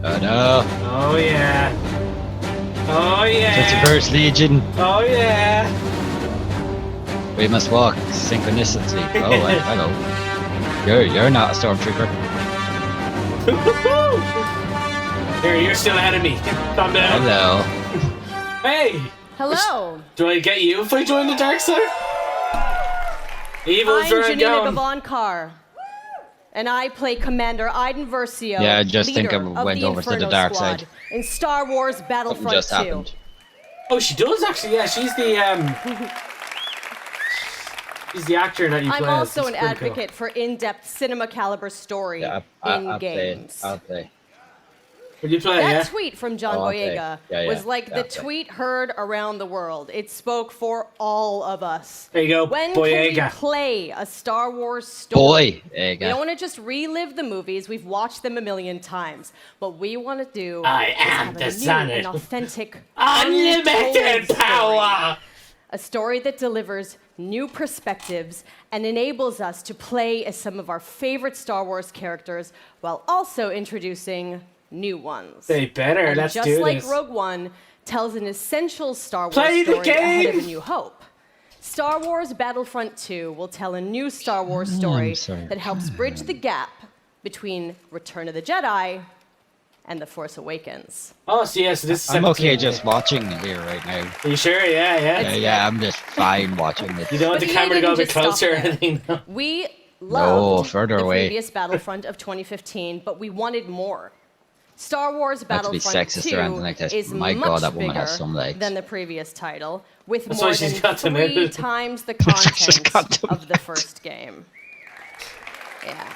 Oh no. Oh yeah. Oh yeah. First Legion. Oh yeah. We must walk synchronicity. Oh, hello. You're not a stormtrooper. Here, you're still ahead of me. Calm down. Hello. Hey. Hello. Do I get you if I join the dark side? Evil's I'm right Janina down. Gavankar, and I play Commander Aiden Versio. Yeah, I just think I leader went of over to the Inferno dark Squad side. in Star Wars Battlefront Just 2. happened. Oh, she does actually. Yeah, she's the she's the actor that you play. I'm also as. an It's pretty cool. advocate for in-depth cinema caliber story in I'll games. play. Would you play? That Yeah. tweet from John Oh, okay. Boyega Yeah, was like the yeah. tweet heard around the world. It spoke for all of us. There you go, When can Boyega. we play a Star Wars story? Boyega. We don't want to just relive the movies. We've watched them a million times. What we want to do I is am have the a new Senate. and authentic, Unlimited untold power. story. A story that delivers new perspectives and enables us to play as some of our favorite Star Wars characters while also introducing new ones. They better. And Let's just do like this. Rogue One tells an essential Star Wars Play the story ahead of game! A New Hope, Star Wars Battlefront 2 will tell a new Star Wars story that helps bridge the gap between Return of the Jedi and The Force Awakens. Oh, so yes, this is I'm okay 17. just watching here right now. Are you sure? Yeah. Yeah, I'm just fine watching it. You don't want But the EA camera to go a didn't bit just stop closer or there. anything? No. We loved further the away. previous Battlefront of 2015, but we wanted more. Star Wars Not to be Battlefront sexist 2 or anything like this, is but my much God, that woman bigger has some legs. than the previous title, with That's more why she's than got them 3 out. times the She's got content them of the first game. Yeah.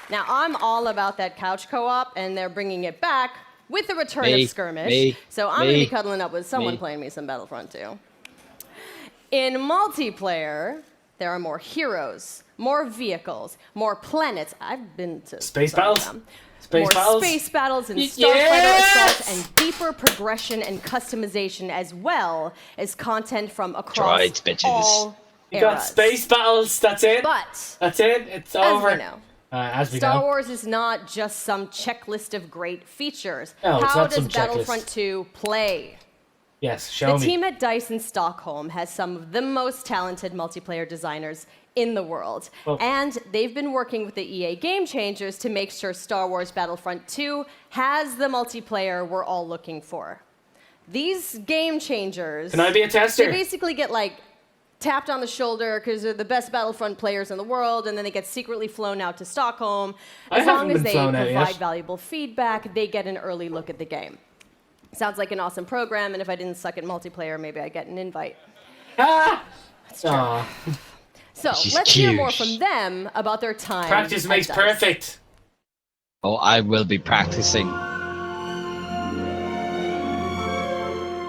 Now, I'm all about that couch co-op, and they're bringing it back with the return Me, of Skirmish. me, so I'm going to me, be cuddling up with someone me. playing me some Battlefront 2. In multiplayer, there are more heroes, more vehicles, more planets. I've been to Space some of battles? them. Space More battles? space battles and starfighter Yes! assaults and deeper progression and customization, as well as content from across Droids, bitches. all You got eras. space battles. That's it. But That's it. It's as over. we know, As we Star know. Wars is not just some checklist of great features. No, it's How not does some checklist. Battlefront 2 play? Yes, show The me. team at DICE in Stockholm has some of the most talented multiplayer designers in the world. Well- And they've been working with the EA Game Changers to make sure Star Wars Battlefront 2 has the multiplayer we're all looking for. These Game Changers... Can I be a tester? They basically get, like, tapped on the shoulder because they're the best Battlefront players in the world, and then they get secretly flown out to Stockholm. I As long haven't as been they flown out provide yet. valuable feedback, they get an early look at the game. Sounds like an awesome program, and if I didn't suck at multiplayer, maybe I'd get an invite. Ah! That's true. Aw. So She's let's hear cute. more from them about their time. Practice at makes DICE. perfect. Oh, I will be practicing.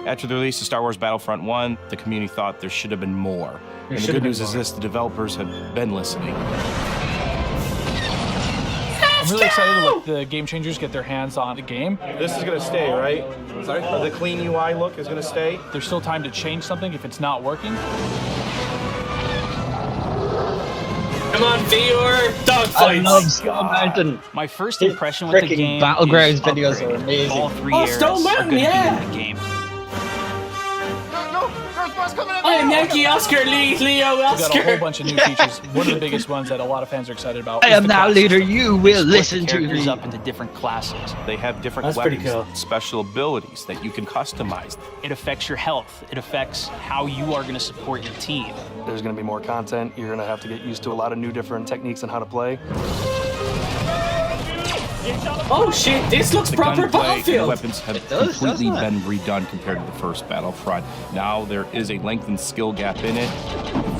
After the release of Star Wars Battlefront 1, the community thought there should have been more. And the should good have been news is more. this, the developers have been listening. I'm really excited to let the Game Changers get their hands on the game. This is going to stay, right? Sorry? The clean UI look is going to stay? There's still time to change something if it's not working. Come on, viewer. I Dogfights. love Stone Mountain. My first His impression with the freaking game Battlegrounds is videos upgrade. are amazing. All 3 Oh, eras Stone are Mountain, gonna yeah. be in the game. I am Yankee Oscar Leo We got a whole Oscar. bunch of new features. One of the biggest ones that a lot of fans are excited about. I is am the now class leader. system. You They will split listen the to characters me. up into different classes. They have different That's pretty weapons, cool. special abilities that you can customize. It affects your health. It affects how you are going to support your team. There's going to be more content. You're going to have to get used to a lot of new different techniques on how to play. Oh shit, this looks The proper gunplay and Battlefield. weapons have does, completely doesn't it? been redone compared to the first Battlefront. Now there is a lengthened skill gap in it.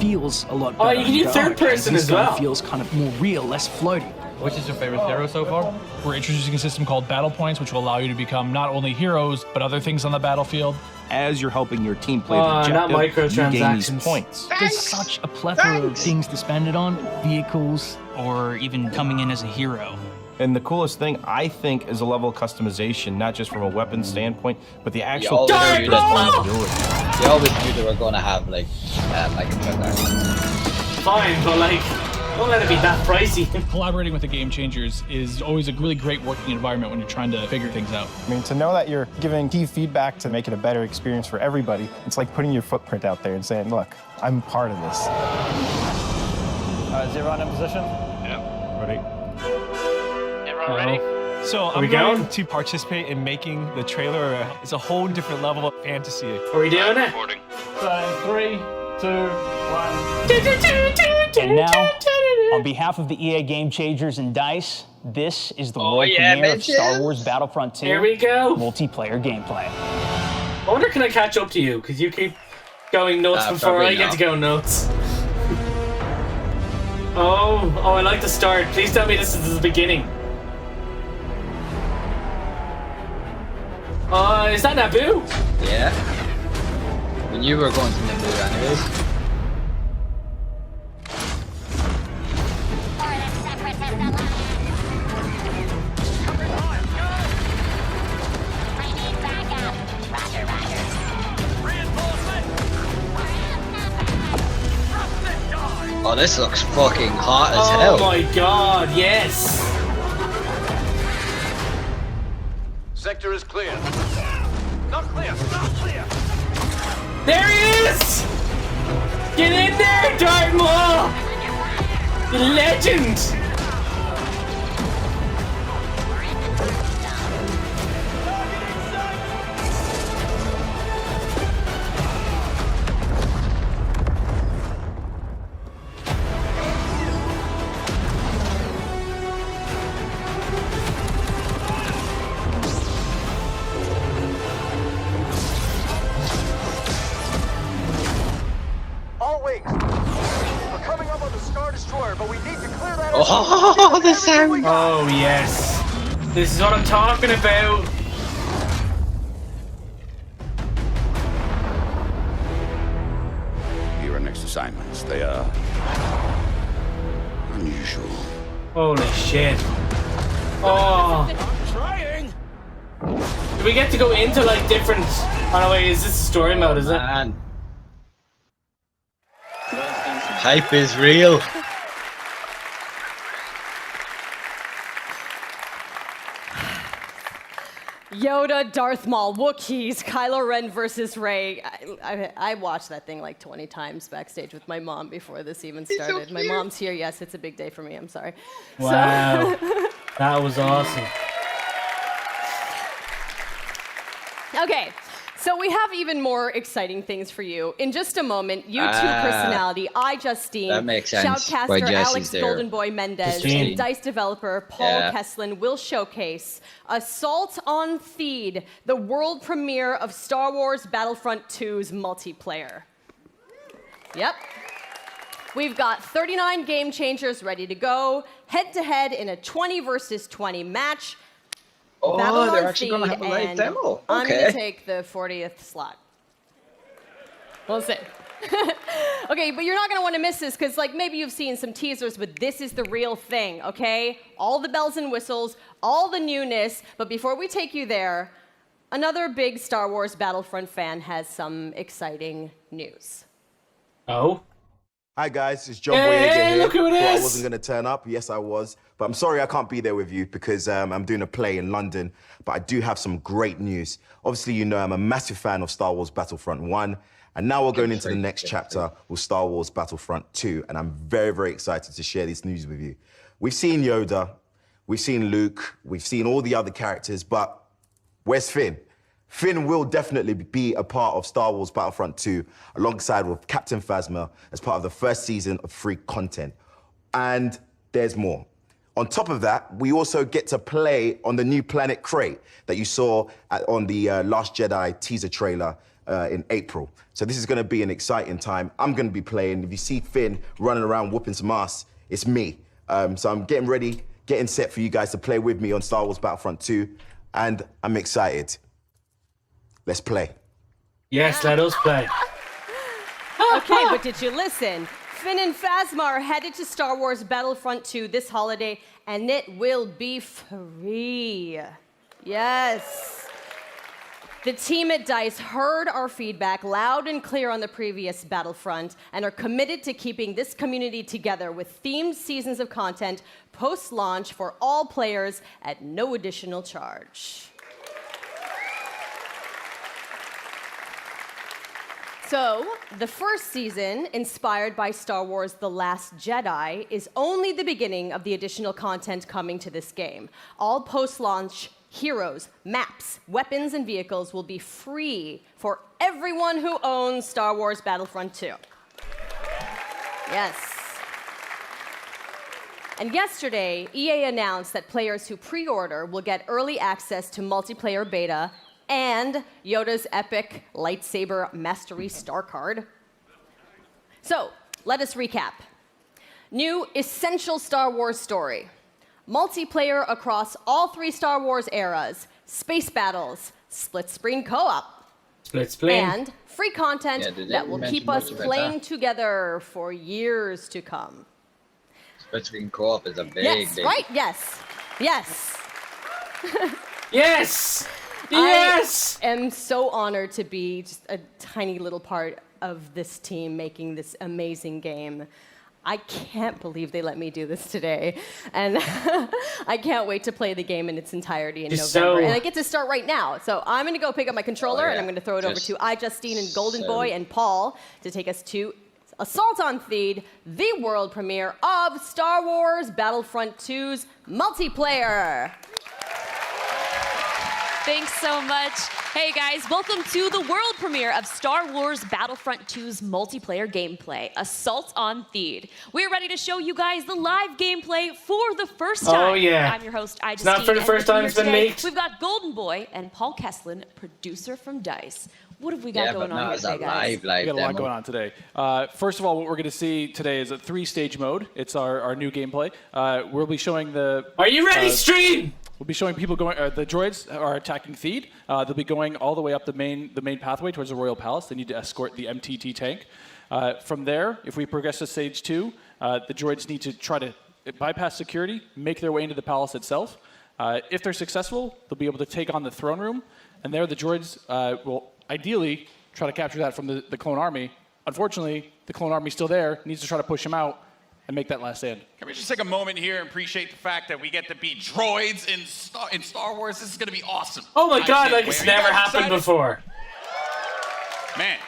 Feels a lot Oh, better. you can use third person This as gun well. feels kind of more real, less floaty. Which is your favorite hero so far? We're introducing a system called Battle Points, which will allow you to become not only heroes, but other things on the battlefield. As you're helping your team play Oh, the not objective, you gain these microtransactions. points. There's such a plethora of things to spend it on, vehicles, or even coming in as a hero. And the coolest thing, I think, is a level of customization, not just from a weapon standpoint, but the You actual always knew character's that- ability. You always knew they were going to have like microtransactions. Fine, but like, Don't let it be that pricey. Collaborating with the Game Changers is always a really great working environment when you're trying to figure things out. I mean, to know that you're giving key feedback to make it a better experience for everybody, it's like putting your footprint out there and saying, look, I'm part of this. Zero in position? Yeah. Ready? Everyone ready? So Are I'm we going going? to participate in making the trailer. It's a whole different level of fantasy. Are we doing it? So 3, 2, 1. And now, on behalf of the EA Game Changers and DICE, this is the world premiere of Star Wars Battlefront 2 Here we go. multiplayer gameplay. I wonder can I catch up to you? Because you keep going nuts before I get to go nuts. Oh, I like the start. Please tell me this is the beginning. Is that Naboo? Yeah. We knew we were going to Naboo anyways. Oh, this looks fucking hot as hell. Oh my god, yes! Sector is clear. Not clear, not clear. There he is! Get in there, Darth Maul! You legend! Oh, the sound! Oh, yes. This is what I'm talking about. Your next assignments, they are unusual. Holy shit. Oh. Trying. Do we get to go into like different... Oh no, wait, is this a story mode, is it? Man. Hype is real. Yoda, Darth Maul, Wookiees, Kylo Ren versus Rey. I watched that thing like 20 times backstage with my mom before this even started. My mom's here. Yes, it's a big day for me. I'm sorry. Wow. That was awesome. Okay, so we have even more exciting things for you. In just a moment, YouTube personality iJustine, that makes sense. Why shoutcaster Jesse's Alex there. Goldenboy Mendez, Justine. and DICE developer Paul Kesslin will showcase Assault on Theed, the world premiere of Star Wars Battlefront 2's multiplayer. Yep. We've got 39 game changers ready to go, head-to-head in a 20 versus 20 match. Oh, they're actually going to have a live and demo. I'm Okay. going to take the 40th slot. We'll see. Okay, but you're not going to want to miss this because, like, maybe you've seen some teasers, but this is the real thing, okay? All the bells and whistles, all the newness. But before we take you there, another big Star Wars Battlefront fan has some exciting news. Oh? Hi guys, it's John Hey, Boyega here. look who it Thought I is. wasn't going to turn up. Yes, I was. But I'm sorry I can't be there with you because I'm doing a play in London. But I do have some great news. Obviously, you know I'm a massive fan of Star Wars Battlefront 1. And now we're going into the next chapter with Star Wars Battlefront 2. And I'm very, very excited to share this news with you. We've seen Yoda, we've seen Luke, we've seen all the other characters, but where's Finn? Finn will definitely be a part of Star Wars Battlefront 2 alongside with Captain Phasma as part of the first season of free content. And there's more. On top of that, we also get to play on the new planet Crate that you saw on the Last Jedi teaser trailer in April. So this is going to be an exciting time. I'm going to be playing. If you see Finn running around whooping some ass, it's me. So I'm getting ready, getting set for you guys to play with me on Star Wars Battlefront 2, and I'm excited. Let's play. Yes, let us play. Okay, but did you listen? Finn and Phasma are headed to Star Wars Battlefront 2 this holiday, and it will be free. Yes. The team at DICE heard our feedback loud and clear on the previous Battlefront and are committed to keeping this community together with themed seasons of content post-launch for all players at no additional charge. So, the first season, inspired by Star Wars The Last Jedi, is only the beginning of the additional content coming to this game. All post-launch heroes, maps, weapons, and vehicles will be free for everyone who owns Star Wars Battlefront 2. Yes. And yesterday, EA announced that players who pre-order will get early access to multiplayer beta and Yoda's epic lightsaber mastery star card. So, let us recap. New essential Star Wars story. Multiplayer across all 3 Star Wars eras, space battles, split-screen co-op, and free content that will keep us playing together for years to come. Split-screen co-op is a big Yes, right? Yes. Yes. Yes! Yes! I am so honored to be just a tiny little part of this team making this amazing game. I can't believe they let me do this today. And I can't wait to play the game in its entirety in November. And I get to start right now. So I'm going to go pick up my controller and I'm going to throw it over to iJustine and Golden Boy and Paul to take us to Assault on Theed, the world premiere of Star Wars Battlefront 2's multiplayer. Thanks so much. Hey guys, welcome to the world premiere of Star Wars Battlefront 2's multiplayer gameplay, Assault on Theed. We're ready to show you guys the live gameplay for the first time. Oh yeah. I'm your host, iJustine. It's not for the first time it's been leaked. We've got Golden Boy and Paul Kesslin, producer from DICE. What have we got going on here today, guys? We got a lot going on today. First of all, what we're going to see today is a 3-stage mode. It's our new gameplay. We'll be showing the... Are you ready, stream? We'll be showing people going. The droids are attacking Theed. They'll be going all the way up the main pathway towards the Royal Palace. They need to escort the MTT tank. From there, if we progress to stage 2, the droids need to try to bypass security, make their way into the palace itself. If they're successful, they'll be able to take on the throne room, and there the droids will ideally try to capture that from the clone army. Unfortunately, the clone army's still there. Needs to try to push them out and make that last stand. Can we just take a moment here and appreciate the fact that we get to be droids in Star Wars? This is going to be awesome. Oh my God, like it's never happened before. Man,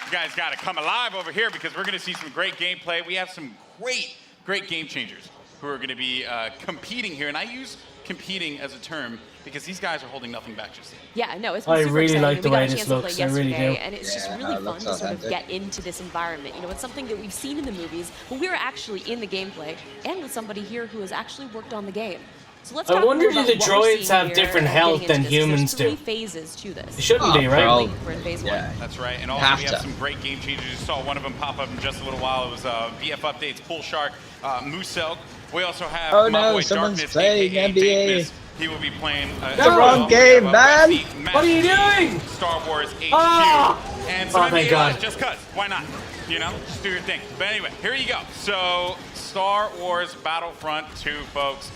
you guys got to come alive over here because we're going to see some great gameplay. We have some great game changers who are going to be competing here. And I use competing as a term because these guys are holding nothing back just yet. Yeah, no, it's been super really exciting. like the We got way a this chance to looks. play I really yesterday, do. and it's just really fun to sort of get into this environment. You know, it's something that we've seen in the movies, but we're actually in the gameplay and with somebody here who has actually worked on the game. So let's talk I wonder more do about the what we're droids seeing have here different and health getting than into this. humans There's 3 do? phases to this. It shouldn't be, right? We're in phase 1. That's right. And also we have some great game changers. You saw one of them pop up in just a little while. It was BF Updates, Pull Shark, Moosel. We also have my boy Darkness, playing aka NBA. Dakeness. He will be playing The wrong game, man! What are you doing? Star Wars HQ. And some thank NBA God. Live, just cuz. Why not? You know, just do your thing. But anyway, here you go. So, Star Wars Battlefront 2, folks.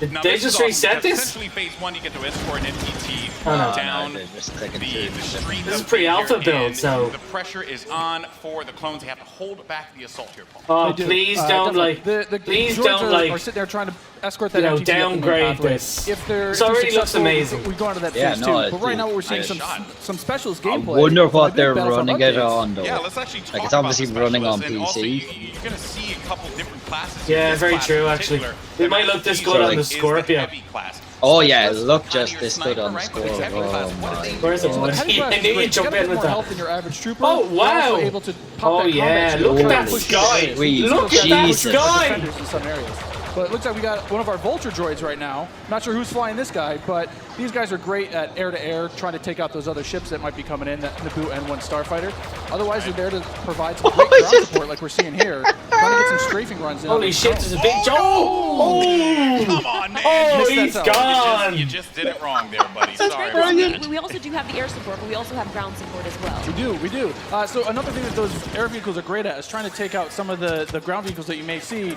Did Now, they this is just reset awesome, because this? Essentially, phase 1, you get to escort an MTT down the street. This is pre-alpha build, so... The pressure is on for the clones. They have to hold back the assault here, Paul. Oh, please don't, like... Please don't, like... Are sitting there trying to escort that you know, MTT downgrade pathway. this. If they're This already looks successful, amazing. We go on to that Yeah, phase no, 2. But right now, what we're seeing Nice some specialist I gameplay. wonder what from they're Battlefront running it updates. on, though. Yeah, let's actually talk Like, it's about obviously the running on specialists, and also PC. you're going to see a couple different classes. Yeah, This very class true, in actually. particular, They the might look Master this Chief good on the is Scorpio. heavy class. Oh yeah, Specialist, look kind just of your this good sniper, on the right? But score. it's heavy class. What do they do? Where's the So one? the heavy class I is knew great. you'd jump You got a in bit with more that. health than your average trooper. Oh, You're wow. also able to pop Oh, that yeah, combat look shield at that and push sky. your way. Sweet. Look Still at got that push your sky. defenders in some areas. But it looks like we got one of our Vulture droids right now. Not sure who's flying this guy, but these guys are great at air-to-air, trying to take out those other ships that might be coming in, that Naboo N1 Starfighter. Otherwise, they're there to provide some great ground support like we're seeing here. Trying to get some strafing runs in. Holy shit, there's a big jump. Oh! Come on, man. Oh, You he's just- gone. You just did it wrong there, buddy. So it's Sorry great. about that. We also do have the air support, but we also have ground support as well. We do. So another thing that those air vehicles are great at is trying to take out some of the ground vehicles that you may see.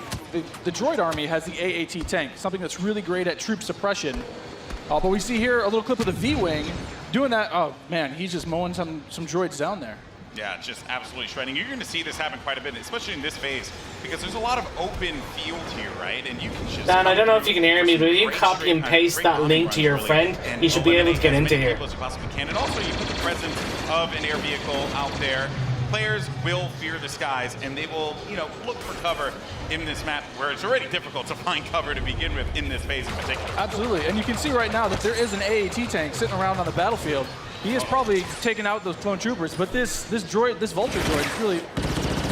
The droid army has the AAT tank, something that's really great at troop suppression. But we see here a little clip of the V-Wing doing that. Oh man, he's just mowing some droids down there. Yeah, just absolutely shredding. You're going to see this happen quite a bit, especially in this phase, because there's a lot of open field here, right? And you can just... Dan, I don't know if you can hear me, but if you copy and paste that link to your friend, he should be able to get into here. As you possibly can. And also, you put the presence of an air vehicle out there. Players will fear the skies, and they will, you know, look for cover in this map where it's already difficult to find cover to begin with in this phase in particular. Absolutely, and you can see right now that there is an AAT tank sitting around on the battlefield. He is probably taking out those clone troopers, but this Vulture droid is really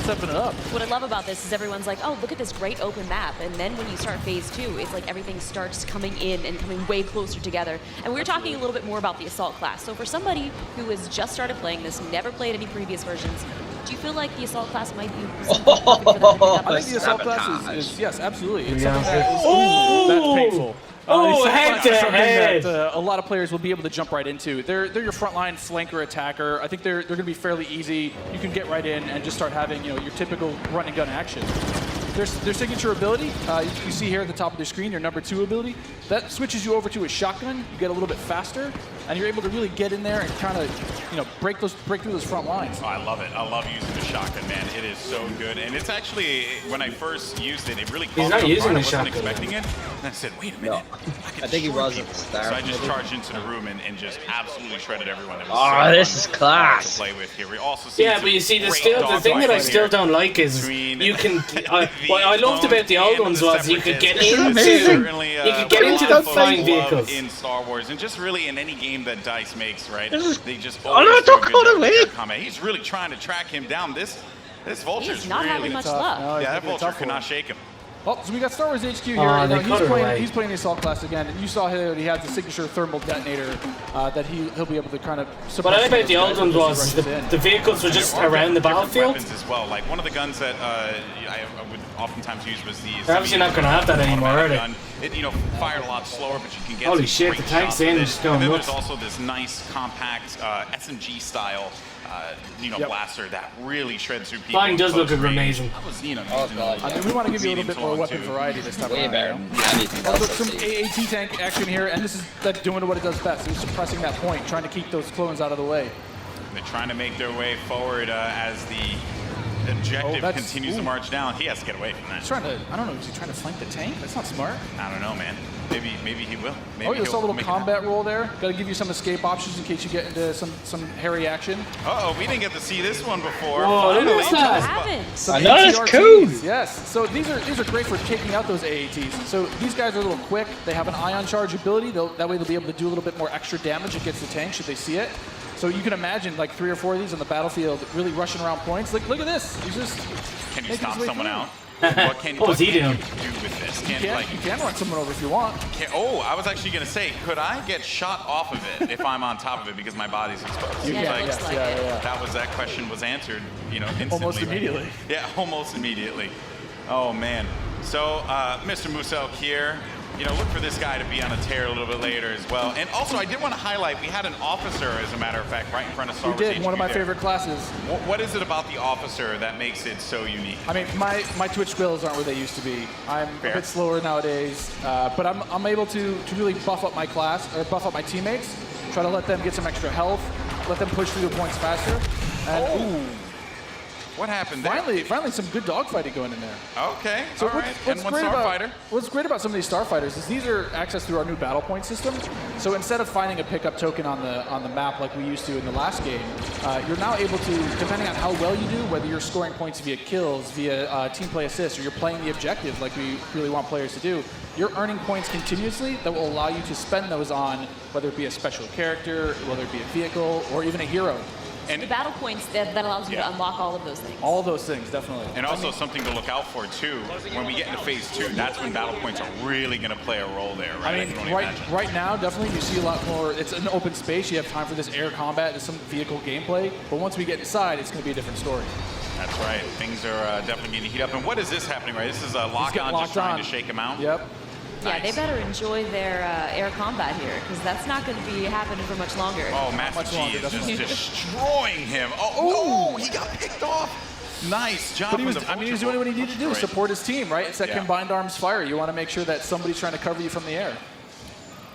stepping it up. What I love about this is everyone's like, oh, look at this great open map. And then when you start phase 2, it's like everything starts coming in and coming way closer together. And we were talking a little bit more about the Assault class. So for somebody who has just started playing this, never played any previous versions, do you feel like the Assault class might be something perfect for them to pick up? I think the Assault class is yes, absolutely. It's something that is that's painful. Head to head. That, a lot of players will be able to jump right into. They're your frontline flanker attacker. I think they're going to be fairly easy. You can get right in and just start having your typical run and gun action. Their signature ability, you see here at the top of the screen, your number 2 ability, that switches you over to a shotgun. You get a little bit faster, and you're able to really get in there and kind of break through those front lines. Oh, I love it. I love using the shotgun, man. It is so good, and it's actually, when I first used it, it really caught me off guard. I wasn't expecting it, and I said, wait a minute. I think he was at the start. So I just charged into the room and just absolutely shredded everyone. It was so this is class. To play with here. We also see but you see, the thing that I still don't like is you can. What I loved about the old ones was you could get into the flying vehicles in Star Wars, and just really in any game that DICE makes, right? They just don't cut away. Combat. He's really trying to track him down. This Vulture's not really having much luck. No, yeah, that Vulture cannot shake him. Oh, so we got Star Wars HQ here. He's playing the Assault class again, and you saw here he has the signature thermal detonator that he'll be able to kind of. What I like about the old ones was the vehicles were just around the battlefield. Weapons as well. Like one of the guns that I would oftentimes use was the. They're obviously not going to have that anymore, are they? It fired a lot slower, but you can get. Holy shit! The tank's in, just going nuts. There's also this nice compact SMG style. Blaster that really shreds through people. Flying does look amazing. I mean, we want to give you a little bit more weapon variety this time around. Some AAT tank action here, and this is doing what it does best. It's suppressing that point, trying to keep those clones out of the way. They're trying to make their way forward as the objective continues to march down. He has to get away from that. He's trying to, I don't know, is he trying to flank the tank? That's not smart. I don't know, man. Maybe he will. Maybe you saw a little combat roll there. Got to give you some escape options in case you get into some hairy action. Uh-oh, we didn't get to see this one before. Whoa, look at that. Haven't. I know, it's cool. Yes, so these are great for taking out those AATs. So these guys are a little quick. They have an ion charge ability. That way they'll be able to do a little bit more extra damage against the tank should they see it. So you can imagine like 3 or 4 of these on the battlefield really rushing around points. Look at this. He's just Can you stop someone out? What was he doing? Do with this? You can run someone over if you want. I was actually going to say, could I get shot off of it if I'm on top of it because my body's exposed? That question was answered, instantly. Almost immediately. Yeah, almost immediately. Oh man. So, Mr. Muselk here. Look for this guy to be on a tear a little bit later as well. And also, I did want to highlight, we had an officer, as a matter of fact, right in front of Star Wars. We did, one of my favorite classes. What is it about the officer that makes it so unique? I mean, my Twitch skills aren't where they used to be. I'm a bit slower nowadays, but I'm able to really buff up my class, or buff up my teammates, try to let them get some extra health, let them push through the points faster. And, what happened there? Finally some good dogfighting going in there. Okay, so all right. And one starfighter. What's great about some of these starfighters is these are accessed through our new battle point system. So instead of finding a pickup token on the map like we used to in the last game, you're now able to, depending on how well you do, whether you're scoring points via kills, via team play assists, or you're playing the objective like we really want players to do, you're earning points continuously that will allow you to spend those on whether it be a special character, whether it be a vehicle, or even a hero. And the battle points that allows you to unlock all of those things. All of those things, definitely. And also something to look out for too. When we get into phase 2, that's when battle points are really going to play a role there, right? I mean, right now, definitely you see a lot more. It's an open space. You have time for this air combat, there's some vehicle gameplay. But once we get inside, it's going to be a different story. That's right. Things are definitely going to heat up. And what is this happening, right? This is a lock-on just trying to shake him out? Yep. Yeah, they better enjoy their air combat here, because that's not going to be happening for much longer. Oh, Master G is just destroying him. Oh, he got picked off. Nice job. But he was doing what he needed to do, support his team, right? It's that combined arms fire. You want to make sure that somebody's trying to cover you from the air.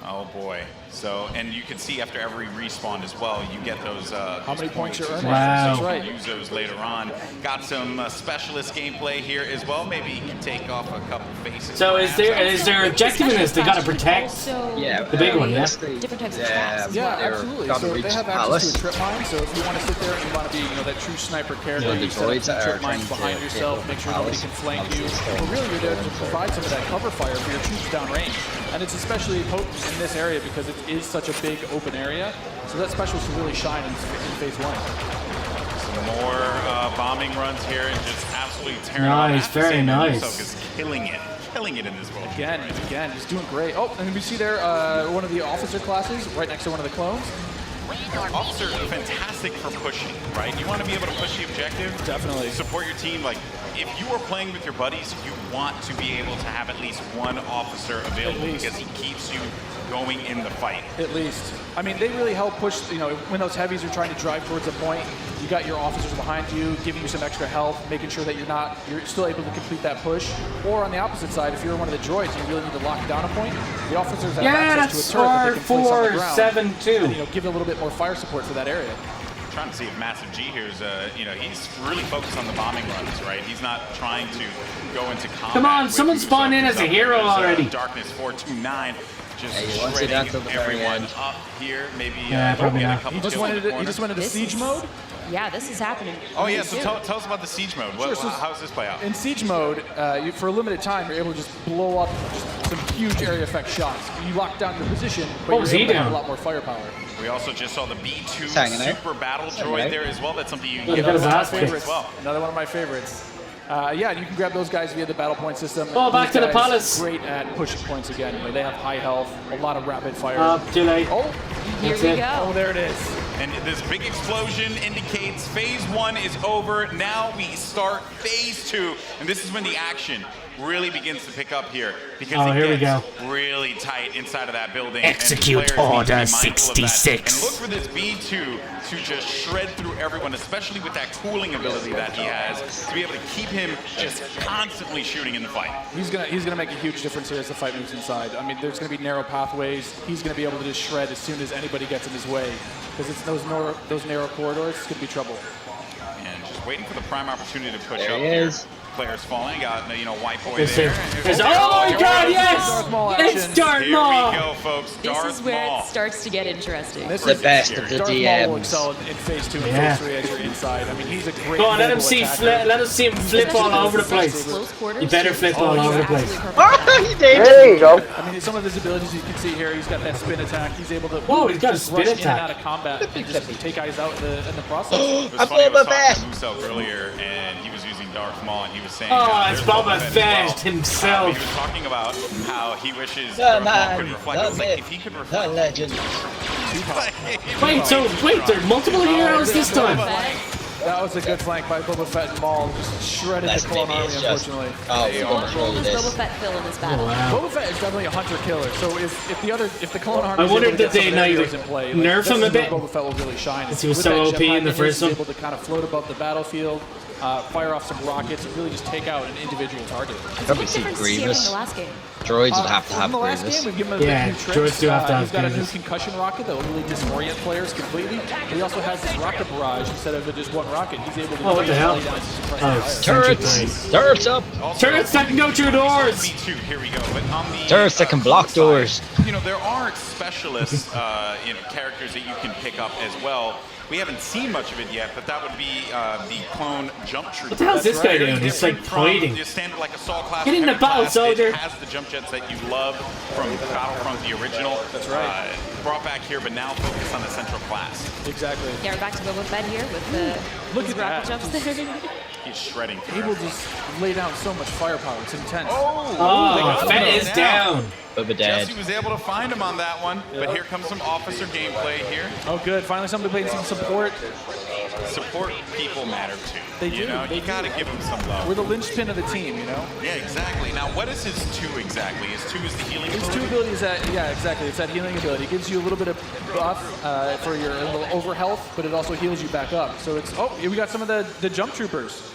Oh, boy. So, and you can see after every respawn as well, you get those. How many points you're earning? Wow. So you can use those later on. Got some specialist gameplay here as well. Maybe you can take off a couple faces. So is there objective in this? They gotta protect the big one, yeah? Different types of traps. Yeah, absolutely. So they have access to a trip mine. So if you want to sit there and you want to be, that true sniper character, you set up some trip mines behind yourself, make sure nobody can flank you. But really, you're there to provide some of that cover fire for your troops downrange. And it's especially potent in this area because it is such a big open area. So that specialist will really shine in phase 1. Some more bombing runs here and just absolutely tearing Nice, very nice. Is killing it in this world. Again, he's doing great. Oh, and we see there one of the officer classes right next to one of the clones. Officers are fantastic for pushing, right? You want to be able to push the objective. Definitely. Support your team. Like, if you are playing with your buddies, you want to be able to have at least one officer available because he keeps you going in the fight. At least. I mean, they really help push, when those heavies are trying to drive towards a point, you got your officers behind you, giving you some extra health, making sure that you're still able to complete that push. Or on the opposite side, if you're one of the droids and you really need to lock down a point, the officers have access to a turret that they can place on the ground. 4-7-2. And, give a little bit more fire support for that area. Trying to see if Massive G here is, he's really focused on the bombing runs, right? He's not trying to go into combat. Come on, someone spawned in as a hero already. Darkness 429. Just shredding everyone up here. Maybe probably get not. a couple He just went into siege mode? Yeah, this is happening. Oh, yeah, so tell us about the siege mode. How does this play out? In siege mode, for a limited time, you're able to just blow up just some huge area effect shots. You lock down your position, but you're able to have a lot more firepower. We also just saw the B2 Super Battle Droid there as well. That's something you can get as well. Another one of my favorites. Yeah, you can grab those guys via the battle point system. Oh, back to the palace. Great at pushing points again. They have high health, a lot of rapid fire. Too late. Oh, here we go. Oh, there it is. And this big explosion indicates phase 1 is over. Now we start phase 2, and this is when the action really begins to pick up here because it gets really tight inside of that building. Execute Order 66. And look for this B2 to just shred through everyone, especially with that cooling ability that he has, to be able to keep him just constantly shooting in the fight. He's gonna make a huge difference here as the fight moves inside. I mean, there's gonna be narrow pathways. He's gonna be able to just shred as soon as anybody gets in his way, because it's those narrow corridors. It's gonna be trouble. And just waiting for the prime opportunity to push there up he here. is. Players falling, got white boy there. Oh my God! Yes, it's Darth Maul. Here we go, folks. This is where it starts to get interesting. This is the best of the Darth DMs. Maul will excel in phase 2 and phase 3 as you're inside. I mean, he's a great. Go on, let us see him flip all over the place. You better flip all over the place. Oh, he did. There you go. I mean, some of his abilities you can see here. He's got that spin attack. He's able to he's got a spin rush attack. in and out of combat and just take guys out in the process. It was funny, I was talking to Muso earlier, and he was using Darth Maul, and he was saying, it's Boba Fett himself. He was talking about how he wishes Darth Maul could reflect. I was like, if he could reflect. Legend. Wait, there are multiple heroes this time. That was a good flank by Boba Fett and Maul. Just shredded the clone army, unfortunately. What role does Boba Fett fill in this battle? Boba Fett is definitely a hunter-killer. So if the clone army I wondered that they nerf him a bit. Boba Fett will really shine. He was so OP in the first one. He's able to kind of float above the battlefield, fire off some rockets, and really just take out an individual target. Probably see Grievous. The last game? Droids would have to have in the last Grievous. game, we give him a new trick. droids do have to have He's got a new Grievous. concussion rocket that will really disorient players completely. He also has this rocket barrage instead of just one rocket. He's able to what the hell? Turrets up! Turrets that can go through doors! B2, here we go. But on the, Turrets that can block doors. There are specialist characters that you can pick up as well. We haven't seen much of it yet, but that would be the clone jump trooper. What the hell's this guy doing? He's like pointing. Standard like assault class. Get in the battle, soldier. It has the jump jets that you love from Battlefront, the original. That's right. Brought back here, but now focused on the central class. Exactly. Yeah, we're back to Boba Fett here with the Look at rocket that. jumps there. He's shredding. He will just lay down so much firepower. It's intense. Fett is down. Boba dead. Jesse was able to find him on that one, but here comes some officer gameplay here. Oh, good. Finally, somebody playing some support. Support people matter too. They do. You gotta give them some love. We're the linchpin of the team, Yeah, exactly. Now, what is his 2 exactly? His 2 is the healing His ability? 2 abilities, exactly. It's that healing ability. It gives you a little bit of buff for your little over health, but it also heals you back up. So it's, we got some of the jump troopers.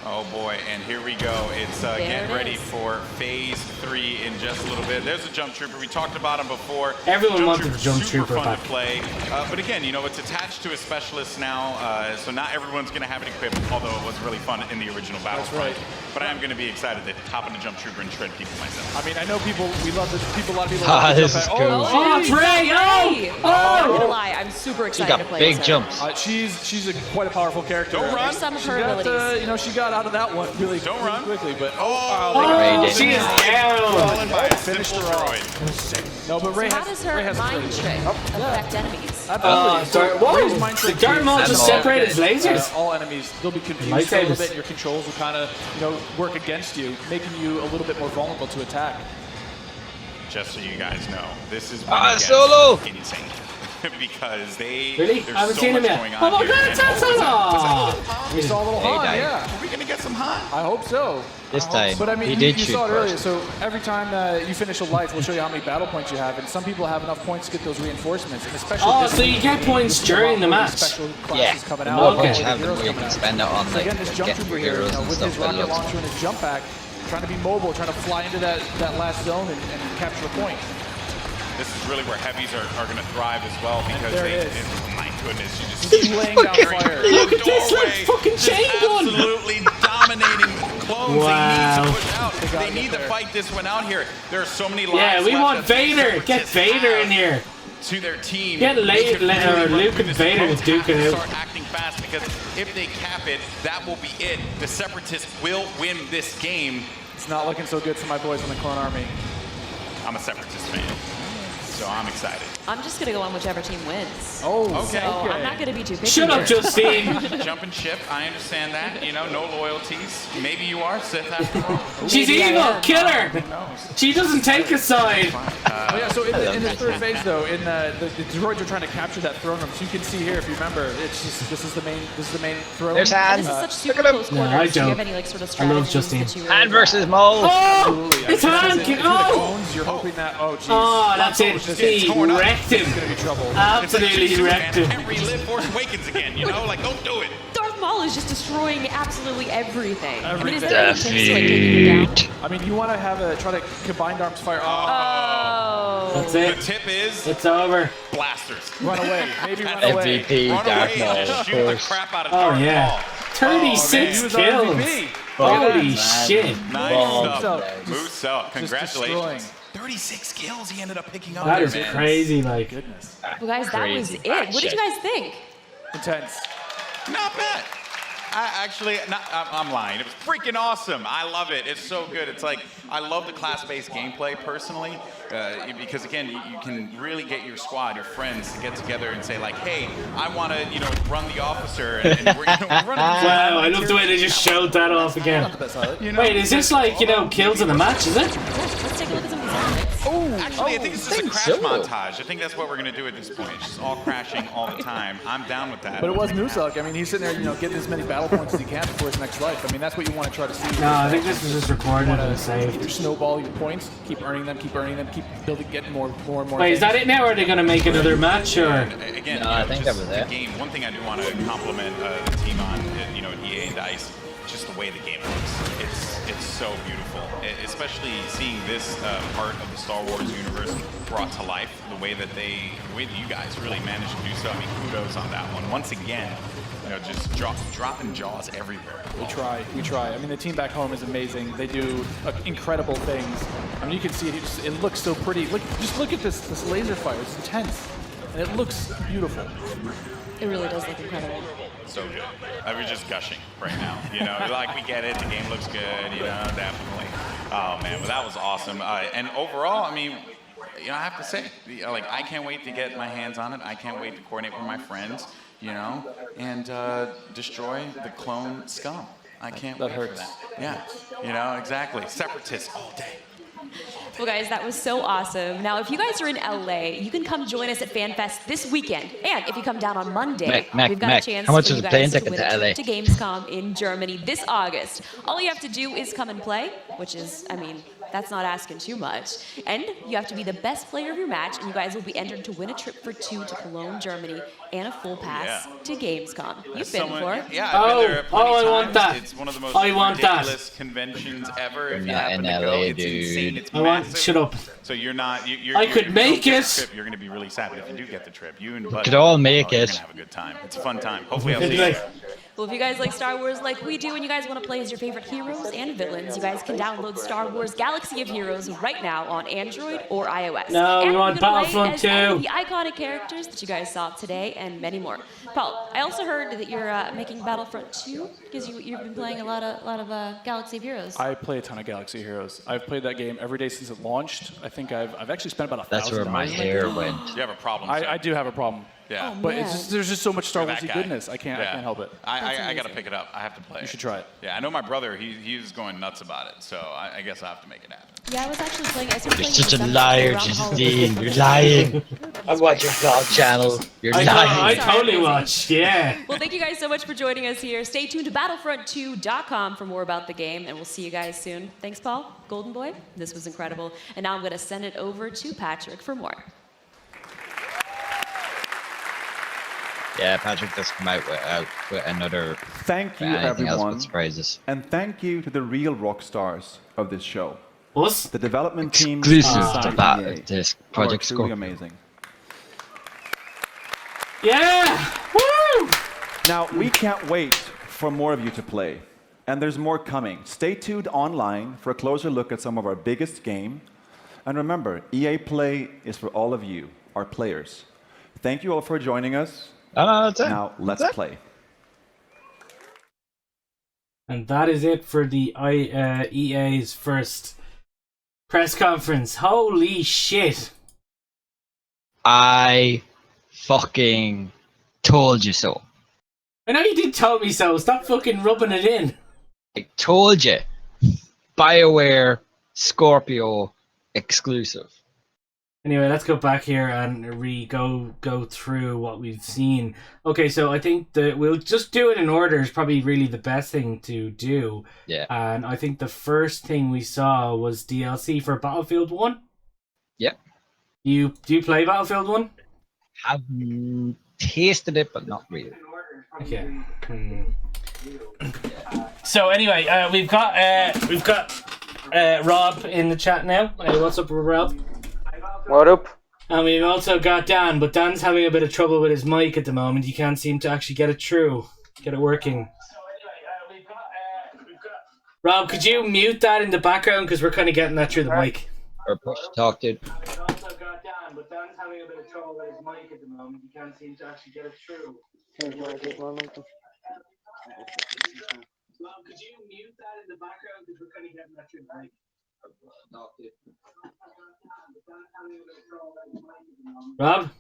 Oh boy, and here we go. It's getting ready for phase 3 in just a little bit. There's a jump trooper. We talked about him before. Everyone wants a jump super trooper fun back. to play. But again, you know, it's attached to a specialist now, so not everyone's going to have it equipped, although it was really fun in the original Battlefront. But I am going to be excited to hop in the jump trooper and shred people myself. I mean, I know people, we love this. A lot of people Ah, love this jump is at- cool. Oh, it's Ray! I'm not gonna lie, I'm super She excited got to play big as her. jumps. She's quite a powerful character. Don't run. Some of She her got, abilities. you know, she got out of that one really quickly, but Oh, she is down. Fallen by a finished simple her droid. No, but Ray How has, does her Ray has mind abilities. trick affect enemies? Ray's mind The trick Darth Maul is- just separated his lasers. all enemies, they'll be confused for a little Lightsabers. bit, and your controls will kind of, you know, work against you, making you a little bit more vulnerable to attack. Just so you guys know, this is Ah, when it gets Solo! insane. Because Really? there's I haven't so seen much him yet. going on Oh my here. god, And- it's Han Solo! We saw a little Hey, Han, Dave. yeah. Are we going to get some Han? I hope so. This time, But I mean, he you, did you shoot saw it earlier. first. So every time you finish a life, we'll show you how many battle points you have, and some people have enough points to get those reinforcements, and especially. Oh, this so you one, get points there's a lot during the more match. Special Yeah, classes coming the out. more Okay. points you the have, the heroes more you coming can out. spend it on, So like, again, this jump getting trooper here, heroes you know, and with stuff. his That rocket looks launcher and his jump back, trying to be mobile, trying to fly into that last zone and capture a point. This is really where heavies are going to thrive as well because there they, it is. my goodness, you just He's laying down fire. Look at this, like fucking chain gun! absolutely dominating the clones. Wow. They need to push out. gotta They need get to there. fight this one out here. There are so many lives Yeah, we left want that these Vader. Get separatists Vader in have here. to their team. Get They Luke could really run Luke through and this. Vader Both to duke have it to out. start acting fast because if they cap it, that will be it. The separatists will win this game. It's not looking so good for my boys in the Clone Army. I'm a separatist fan, so I'm excited. I'm just gonna go on whichever team wins. Oh, Okay. So I'm not gonna be too picky. Shut up, here. Justine. Jumping ship, I understand that. You know, no loyalties. Maybe you are Sith after all. She's Maybe I evil. am. Kill her. Who knows? She doesn't take a side. Oh, yeah, so in this third phase, though, in the droids are trying to capture that throne room. So you can see here, if you remember, it's just this is the main throne. There's Han. This is such super Look at him. close No, quarters. I Do you have don't. any like sort of I love strategies Justine. that you really Han versus Maul. Oh, Absolutely. it's Han. Into the Oh, clones, you're hoping that. Oh, geez. oh, that's it. He wrecked It's him. gonna be trouble. Absolutely wrecked him. Can't relive Force Awakens again, you know? Like, don't do it. Darth Maul is just destroying absolutely everything. I mean, is Everything. there any tips to like taking him down? I mean, you want to have try to combined arms fire. Oh. That's The it. tip is It's over. blasters. Run away. Maybe run away. MVP Run Darth away Maul, and just of shoot the course. crap out of Oh Darth yeah. Maul. 36 He was our kills. MVP. Holy shit. Nice Bomb. stuff. Moose up. Just Congratulations. destroying. 36 kills he ended up picking up. That there, is man. crazy. Like, Goodness. Well, guys, that was Crazy. it. What did you guys think? Intense. Not bad. I'm lying. It was freaking awesome. I love it. It's so good. It's like, I love the class-based gameplay personally, because again, you can really get your squad, your friends to get together and say like, hey, I want to, you know, run the officer. And we're running. wow, I love the way they just showed that off again. Wait, is this like, you know, kills in the match, is it? Let's take a look at some of these highlights. Actually, I think it's just a crash montage. I think that's what we're going to do at this point. It's just all crashing all the time. I'm down with that. But it was Musak. I mean, he's sitting there, you know, getting as many battle points as he can before his next life. I mean, that's what you want to try to see. No, I think this was just recorded and saved. Keep snowball your points, keep earning them, keep building, getting more and more. Wait, is that it now, or are they going to make another match, or? Again, No, I think that was the it. game. One thing I do want to compliment the team on, you know, EA and DICE, just the way the game looks. It's so beautiful, especially seeing this part of the Star Wars universe brought to life. The way that you guys really managed to do so. I mean, kudos on that one. Once again, you know, just dropping jaws everywhere. We try. I mean, the team back home is amazing. They do incredible things. I mean, you can see it. It looks so pretty. Just look at this laser fire. It's intense, and it looks beautiful. It really does look incredible. So good. I was just gushing right now. You know, like, we get it. The game looks good. You know, definitely. Oh man, well, that was awesome. And overall, I mean, you know, I have to say, like, I can't wait to get my hands on it. I can't wait to coordinate with my friends, you know, and destroy the clone scum. I can't wait for that. Yeah, you know, exactly. Separatists all day. Well, guys, that was so awesome. Now, if you guys are in LA, you can come join us at FanFest this weekend. And if you come down on Monday, we've got a chance how much for is you the plane guys to ticket win to a LA? trip to Gamescom in Germany this August. All you have to do is come and play, which is, I mean, That's not asking too much. And you have to be the best player of your match, and you guys will be entered to win a trip for 2 to Cologne, Germany, and a full pass to Gamescom. You've been before. Yeah, I've been there plenty I want times. that. It's one of the most I want ridiculous conventions ever. If you happen to go, it's insane. It's massive. Shut up. So you're not. I could make it. You're going to be really sad, but if you do get the trip, you and Buddy could all make you're it. going to have a good time. It's a fun time. Hopefully, I'll see you there. Well, if you guys like Star Wars like we do and you guys want to play as your favorite heroes and villains, you guys can download Star Wars Galaxy of Heroes right now on Android or iOS. No, and we want Battlefront 2. The iconic characters that you guys saw today and many more. Paul, I also heard that you're making Battlefront 2 because you've been playing a lot of Galaxy of Heroes. I play a ton of Galaxy of Heroes. I've played that game every day since it launched. I think I've actually spent about $1,000. That's where my hair went. You have a problem. I do have a problem. Yeah. But it's there's just so much Star You're Wars that guy. goodness. I can't help it. I got to pick it up. I have to play it. You should try it. Yeah, I know my brother. He's going nuts about it. So I guess I have to make it happen. Yeah, I was actually playing. You're such a liar, Justine. You're lying. I watch your vlog channel. You're lying. I totally watched. Yeah. Well, thank you guys so much for joining us here. Stay tuned to Battlefront2.com for more about the game, and we'll see you guys soon. Thanks, Paul. Golden Boy, this was incredible. And now I'm going to send it over to Patrick for more. Yeah, Patrick just come out with another. Thank you, everyone. And thank you to the real rock stars of this show. Us? The development team Exclusive to this Project truly Scorpio. amazing. Yeah! Woo! Now, we can't wait for more of you to play. And there's more coming. Stay tuned online for a closer look at some of our biggest game. And remember, EA Play is for all of you, our players. Thank you all for joining us. That's it. Now, let's play. And that is it for the EA's first press conference. Holy shit. I fucking told you so. I know you did tell me so. Stop fucking rubbing it in. I told you. BioWare Scorpio exclusive. Anyway, let's go back here and go through what we've seen. Okay, so I think that we'll just do it in order is probably really the best thing to do. Yeah. And I think the first thing we saw was DLC for Battlefield 1. Yep. Do you play Battlefield 1? Have tasted it, but not really. Okay. So anyway, we've got Rob in the chat now. Hey, what's up, Rob? What up? And we've also got Dan, but Dan's having a bit of trouble with his mic at the moment. He can't seem to actually get it working. Rob, could you mute that in the background because we're kind of getting that through the mic. Or push to talk, dude. We've also got Dan, but Dan's having a bit of trouble with his mic at the moment. He can't seem to actually get it through. Rob, could you mute that in the background because we're kind of getting that through the mic. Rob?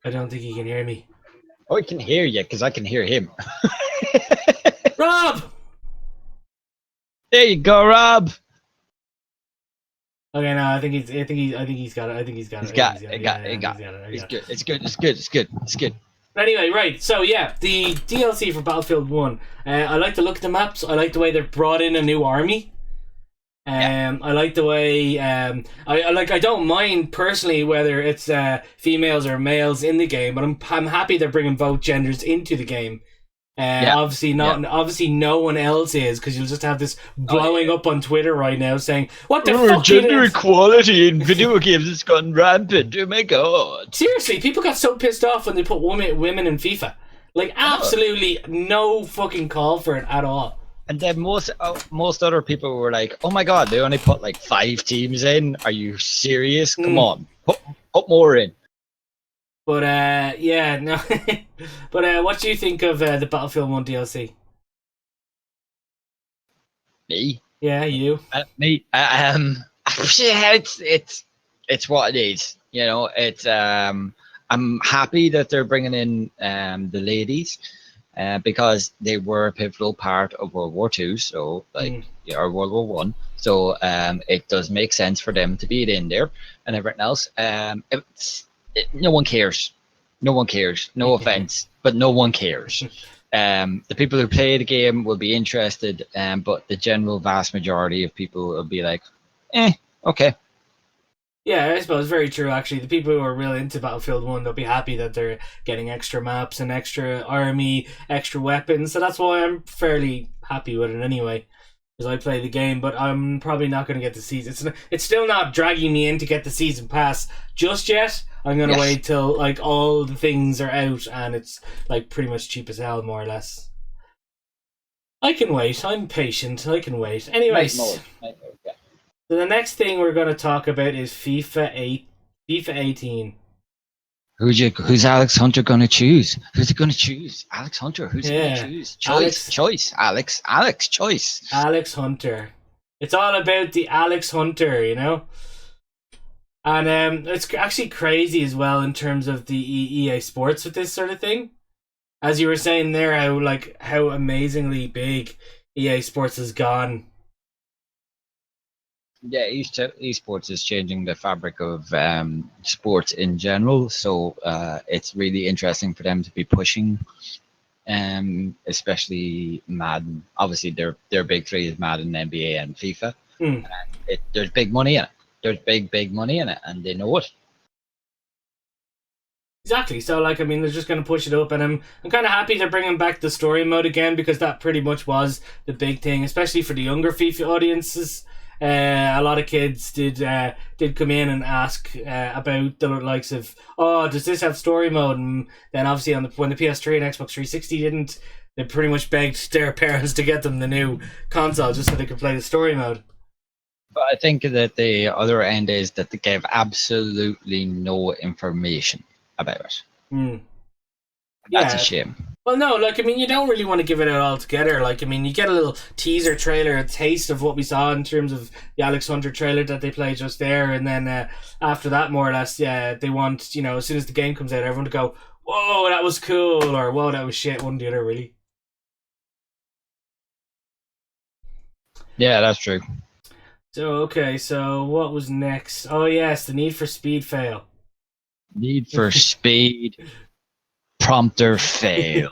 I don't think he can hear me. Oh, I can hear you because I can hear him. Rob! There you go, Rob. Okay, no, I think he's got it. He's got it. He got it. It's good. Anyway, right, so yeah, the DLC for Battlefield 1. I like the look of the maps. I like the way they've brought in a new army. I like the way I don't mind personally whether it's females or males in the game, but I'm happy they're bringing both genders into the game. Obviously no one else is, because you'll just have this blowing up on Twitter right now saying, what the fuck gender equality in video games has gone rampant. Oh my god. Seriously, people got so pissed off when they put women in FIFA. Like, absolutely no fucking call for it at all. And then most other people were like, oh my god, they only put like 5 teams in. Are you serious? Come on, put more in. But yeah, no. But what do you think of the Battlefield 1 DLC? Me? Yeah, you. Me. It's what it is. You know, it's I'm happy that they're bringing in the ladies, because they were a pivotal part of World War II. So or World War One. So it does make sense for them to be in there, and everything else. No one cares. No one cares. No offense, but no one cares. the people who play the game will be interested, but the general vast majority of people will be like, okay. Yeah, I suppose very true. Actually, the people who are really into Battlefield 1, they'll be happy that they're getting extra maps and extra army, extra weapons. So that's why I'm fairly happy with it anyway, because I play the game. But I'm probably not going to get the season. It's still not dragging me in to get the season pass just yet. I'm going to wait till like all the things are out and it's like pretty much cheap as hell, more or less. I can wait. I'm patient. I can wait. Anyways. Night mode, yeah. So the next thing we're going to talk about is FIFA 18. Who's Alex Hunter going to choose? Who's he going to choose? Alex Hunter. Who's he going to choose? Choice. Alex choice. Alex Hunter. It's all about the Alex Hunter, you know? And it's actually crazy as well in terms of the EA Sports with this sort of thing. As you were saying there, how amazingly big EA Sports has gone. Yeah, esports is changing the fabric of sports in general. So it's really interesting for them to be pushing, especially Madden. Obviously, their big three is Madden, NBA, and FIFA. And there's big money in it. There's big money in it, and they know it. Exactly. So, they're just going to push it up, and I'm kind of happy they're bringing back the story mode again, because that pretty much was the big thing, especially for the younger FIFA audiences. A lot of kids did come in and ask about the likes of, does this have story mode? And then obviously when the PS3 and Xbox 360 didn't, they pretty much begged their parents to get them the new console just so they could play the story mode. But I think that the other end is that they gave absolutely no information about it. That's a shame. Well, no, you don't really want to give it out altogether. You get a little teaser trailer, a taste of what we saw in terms of the Alex Hunter trailer that they played just there, and then after that, more or less, they want, as soon as the game comes out, everyone to go, whoa, that was cool, or whoa, that was shit, one or the other, really. Yeah, that's true. So, so what was next? Oh, yes, the Need for Speed fail. Need for Speed prompter fail.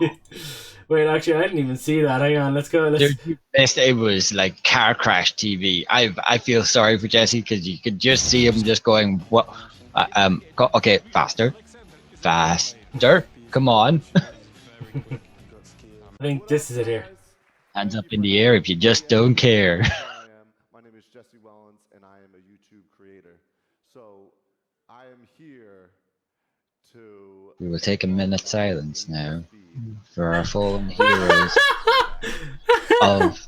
Wait, actually, I didn't even see that. Hang on, let's go. It was like car crash TV. I feel sorry for Jesse, because you could just see him just going, "What? Okay, faster, come on." I think this is it here. Hands up in the air if you just don't care. My name is Jesse Wellens, and I am a YouTube creator. So I am here to... We will take a minute silence now for our fallen heroes of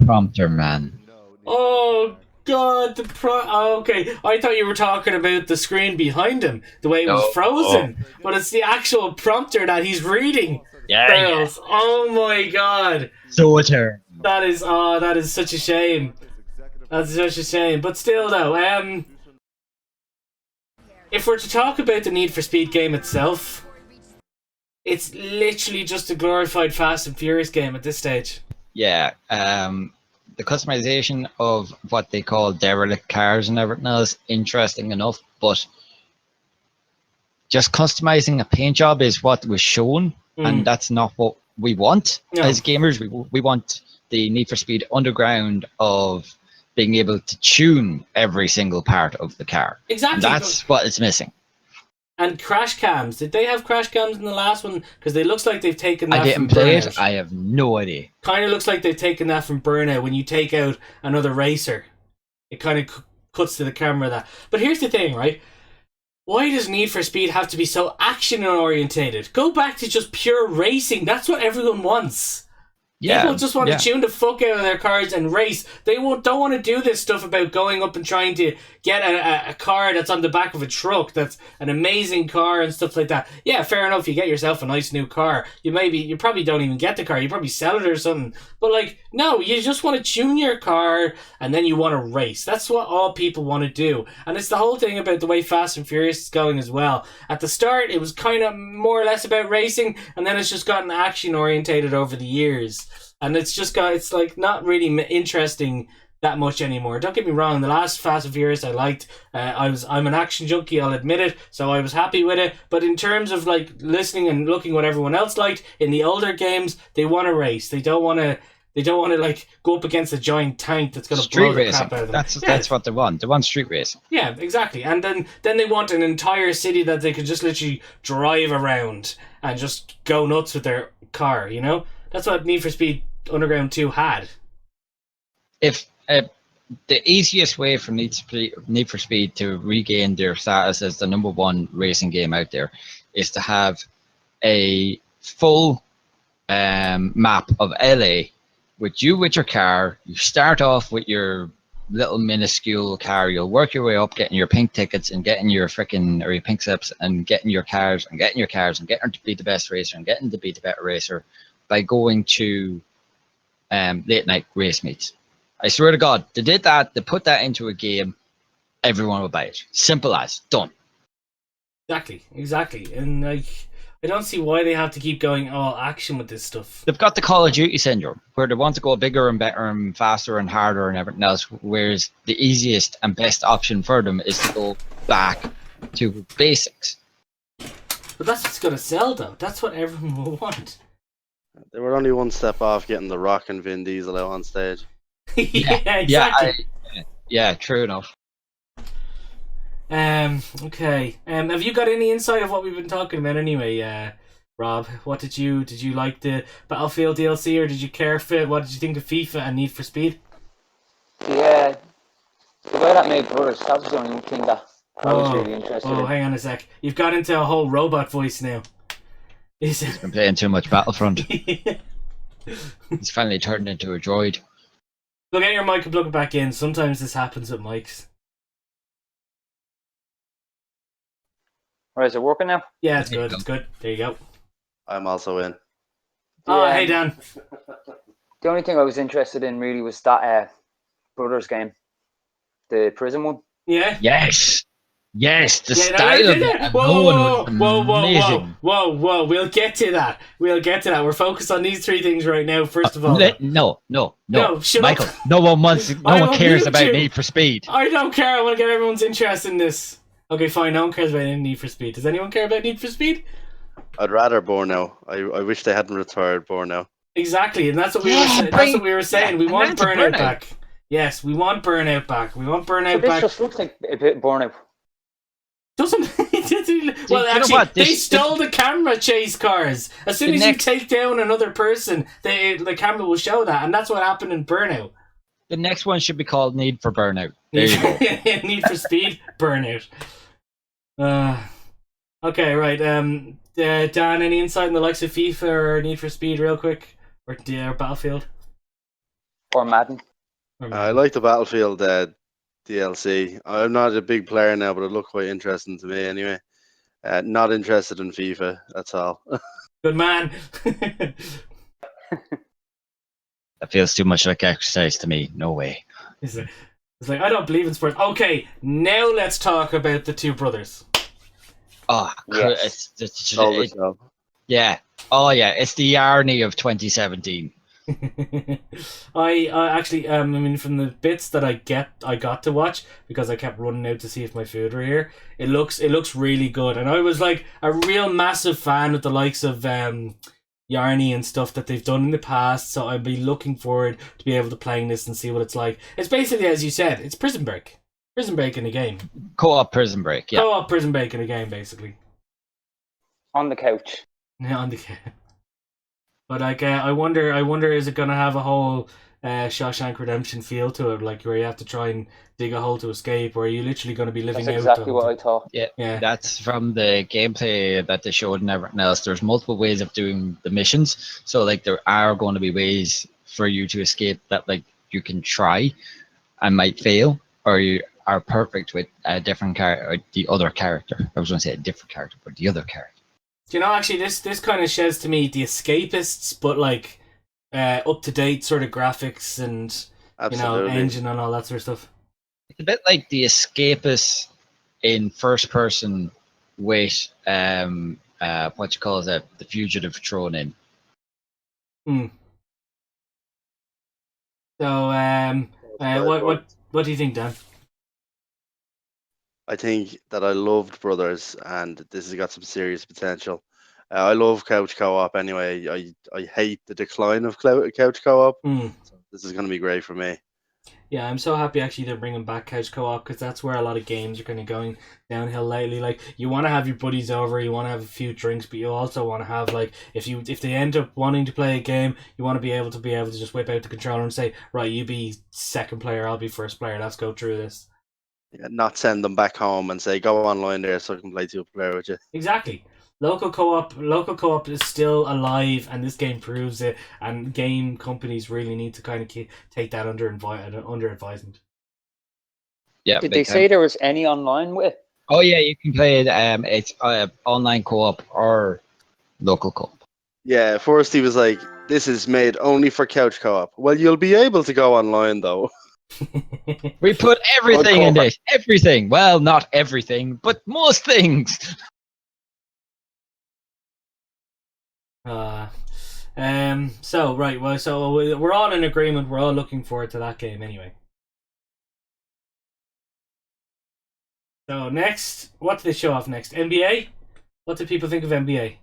Prompter Man. Oh God, okay. I thought you were talking about the screen behind him, the way it was frozen, but it's the actual prompter that he's reading. Yeah. Oh my God. So turn. That is such a shame. That's such a shame. But still, though, if we're to talk about the Need for Speed game itself, it's literally just a glorified Fast and Furious game at this stage. Yeah. The customization of what they call derelict cars and everything else, interesting enough, but just customizing a paint job is what was shown, and that's not what we want as gamers. We want the Need for Speed Underground of being able to tune every single part of the car. Exactly. And that's what it's missing. And crash cams. Did they have crash cams in the last one? Because it looks like they've taken that I didn't from play Burnout. it. I have no idea. Kind of looks like they've taken that from Burnout. When you take out another racer, it kind of cuts to the camera that. But here's the thing, right? Why does Need for Speed have to be so action-orientated? Go back to just pure racing. That's what everyone wants. Yeah, people just want to tune the fuck out of their cars and race. They don't want to do this stuff about going up and trying to get a car that's on the back of a truck that's an amazing car and stuff like that. Yeah, fair enough, you get yourself a nice new car. You probably don't even get the car. You probably sell it or something. But no, you just want to tune your car and then you want to race. That's what all people want to do. And it's the whole thing about the way Fast and Furious is going as well. At the start, it was kind of more or less about racing, and then it's just gotten action orientated over the years. And it's not really interesting that much anymore. Don't get me wrong, the last Fast and Furious I liked. I'm an action junkie, I'll admit it, so I was happy with it. But in terms of like listening and looking what everyone else liked in the older games, they want to race. They don't want to. They don't want to like go up against a giant tank that's going to blow the crap out of them. That's what they want. They want street racing. Yeah, exactly. And then they want an entire city that they could just literally drive around and just go nuts with their car. You know, that's what Need for Speed Underground 2 had. If the easiest way for Need for Speed to regain their status as the #1 racing game out there is to have a full map of LA with your car. You start off with your little minuscule car. You'll work your way up, getting your pink tickets and getting your your pink slips and getting your cars and getting to be the best racer and getting to be the better racer by going to late night race meets. I swear to God, they did that. They put that into a game. Everyone would buy it. Simple as done. Exactly. And like, I don't see why they have to keep going all action with this stuff. They've got the Call of Duty syndrome, where they want to go bigger and better and faster and harder and everything else, whereas the easiest and best option for them is to go back to basics. But that's what's going to sell, though. That's what everyone will want. They were only one step off getting The Rock and Vin Diesel out on stage. Yeah, exactly. Yeah, true enough. Okay. Have you got any insight of what we've been talking about anyway, Rob? What did you like the Battlefield DLC, or did you care for it? What did you think of FIFA and Need for Speed? Yeah, the guy that made Brothers, that was the only thing that I was really interested in. Oh, hang on a sec. You've got into a whole robot voice now. He's been playing too much Battlefront. He's finally turned into a droid. Look, get your mic and plug it back in. Sometimes this happens with mics. Alright, is it working now? Yeah, it's good. It's good. There you go. I'm also in. Oh, hey Dan. The only thing I was interested in really was that Brothers game, the prison one. Yeah. Yes. The style of it. Whoa. We'll get to that. We're focused on these three things right now. First of all, no. Shut Michael, up. no one cares about Need for Speed. I don't care. I want to get everyone's interest in this. Okay, fine. No one cares about any Need for Speed. Does anyone care about Need for Speed? I'd rather Burnout. I wish they hadn't retired Burnout. Exactly, and that's what we were saying. We want Burnout back. Yes, we want Burnout back. This just looks like a bit Burnout. Doesn't well, actually, they stole the camera chase cars. As soon as you take down another person, the camera will show that, and that's what happened in Burnout. The next one should be called Need for Burnout. There you go. Need for Speed, Burnout. Okay, right. Dan, any insight in the likes of FIFA or Need for Speed, real quick, or Battlefield, or Madden? I like the Battlefield DLC. I'm not a big player now, but it looked quite interesting to me anyway. Not interested in FIFA, that's all. Good man. That feels too much like exercise to me. No way. It's like, I don't believe in sports. Okay, now let's talk about the two brothers. Oh, yes. Yeah. Oh, yeah. It's the Yarny of 2017. I actually, I mean, from the bits that I got to watch, because I kept running out to see if my food were here. It looks really good, and I was like a real massive fan of the likes of Yarny and stuff that they've done in the past. So I'd be looking forward to be able to playing this and see what it's like. It's basically, as you said, it's Prison Break in a game. Co-op Prison Break, yeah. Co-op Prison Break in a game, basically. On the couch. Yeah, on the couch. But like, I wonder, is it gonna have a whole Shawshank Redemption feel to it, like where you have to try and dig a hole to escape, or are you literally going to be living That's out? Exactly what I thought. Yeah, that's from the gameplay that they showed and everything else. There's multiple ways of doing the missions, so like there are going to be ways for you to escape that like you can try and might fail, or you are perfect with a different character, or the other character. I was going to say a different character, but the other character. Do you know, actually, this kind of sheds to me the Escapists, but like up to date sort of graphics and Absolutely. Engine and all that sort of stuff. It's a bit like the Escapists in first person with what you call it, the Fugitive thrown in. So What do you think, Dan? I think that I loved Brothers, and this has got some serious potential. I love couch co-op anyway. I hate the decline of couch co-op. So this is going to be great for me. Yeah, I'm so happy actually they're bringing back couch co-op, because that's where a lot of games are kind of going downhill lately. Like, you want to have your buddies over, you want to have a few drinks, but you also want to have, like, if they end up wanting to play a game, you want to be able to just whip out the controller and say, right, you be second player, I'll be first player, let's go through this. Yeah, not send them back home and say, go online there so I can play 2-player with you. Exactly. Local co-op is still alive, and this game proves it. And game companies really need to kind of take that under advisement. Yeah. Did they say there was any online with? Oh yeah, you can play it. It's online co-op or local co-op. Yeah, first he was like, this is made only for couch co-op. Well, you'll be able to go online though. We put everything in this. Everything. Well, not everything, but most things. So we're all in agreement. We're all looking forward to that game anyway. So next, what do they show off next? NBA? What do people think of NBA?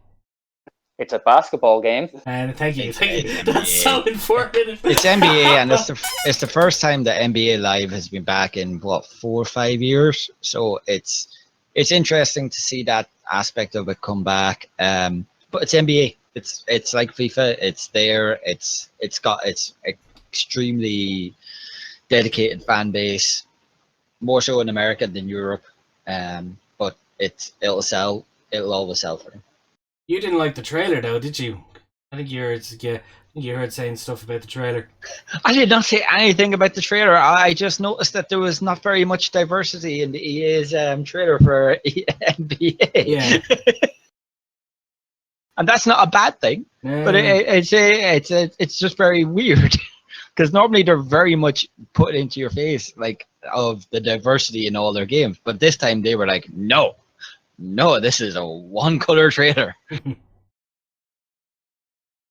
It's a basketball game. And thank you. That's so informative. It's NBA, and it's the first time that NBA Live has been back in 4 or 5 years. So it's interesting to see that aspect of it come back. But it's NBA. It's like FIFA. It's there. It's got its extremely dedicated fan base, more so in America than Europe. But it'll sell. It'll always sell for them. You didn't like the trailer, though, did you? I think you heard saying stuff about the trailer. I did not say anything about the trailer. I just noticed that there was not very much diversity in the EA's trailer for NBA. Yeah. And that's not a bad thing, but it's just very weird, because normally they're very much put into your face, like, of the diversity in all their games. But this time they were like, no, this is a one-color trailer. Did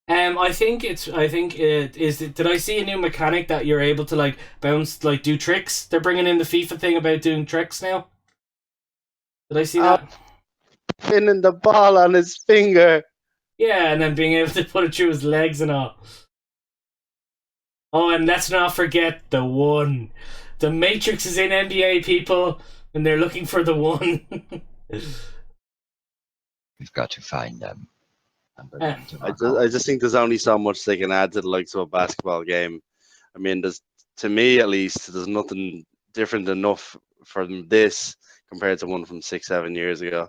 I see a new mechanic that you're able to, like, bounce, like, do tricks? They're bringing in the FIFA thing about doing tricks now. Did I see that? Pinning the ball on his finger. Yeah, and then being able to put it through his legs and all. Oh, and let's not forget the one. The Matrix is in NBA, people, and they're looking for the one. We've got to find them. I just think there's only so much they can add to the likes of a basketball game. I mean, to me at least, there's nothing different enough from this compared to one from 6-7 years ago.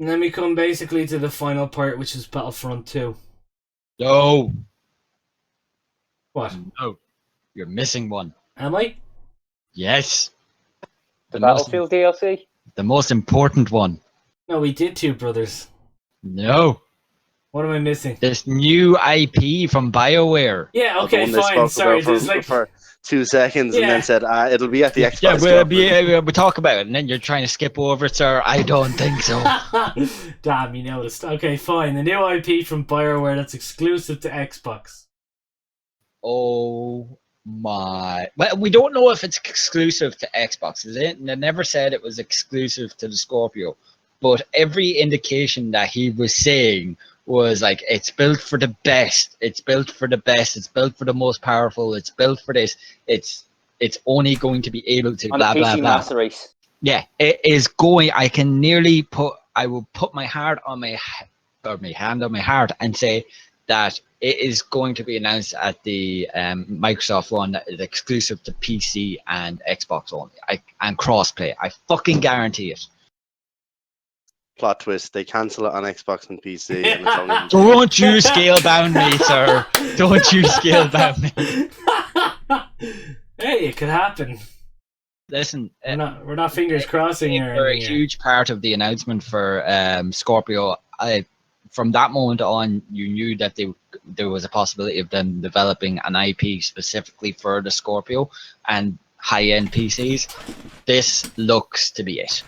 And then we come basically to the final part, which is Battlefront 2. No. What? No. You're missing one. Am I? Yes. The Battlefield DLC? The most important one. No, we did Two Brothers. No. What am I missing? This new IP from BioWare. Yeah, okay, fine. Sorry, for 2 seconds, and then said, it'll be at the Xbox. Yeah, we'll talk about it, and then you're trying to skip over it, sir. I don't think so. Damn, you noticed. Okay, fine. The new IP from BioWare that's exclusive to Xbox. Oh my. Well, we don't know if it's exclusive to Xbox. They never said it was exclusive to the Scorpio. But every indication that he was saying was like, it's built for the best. It's built for the best. It's built for the most powerful. It's built for this. It's only going to be able to on blah, the PC blah, blah. Master Race. Yeah, it is going. I can nearly I will put my heart on my hand on my heart and say that it is going to be announced at the Microsoft one that is exclusive to PC and Xbox only. And crossplay. I fucking guarantee it. Plot twist, they cancel it on Xbox and PC. And it's only Don't you scale bound me, sir. Don't you scale bound me. Hey, it could happen. Listen, we're not fingers crossing here. They're a huge part of the announcement for Scorpio. From that moment on, you knew that there was a possibility of them developing an IP specifically for the Scorpio and high-end PCs. This looks to be it.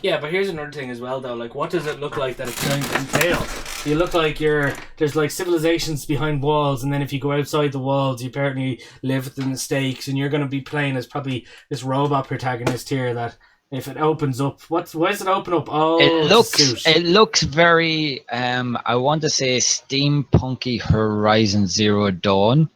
Yeah, but here's another thing as well, though. Like, what does it look like that it's going to entail? You look like there's like civilizations behind walls, and then if you go outside the walls, you apparently live within the stakes, and you're going to be playing as probably this robot protagonist here that if it opens up, why does it open up? Oh, it looks very, I want to say steampunky Horizon Zero Dawn.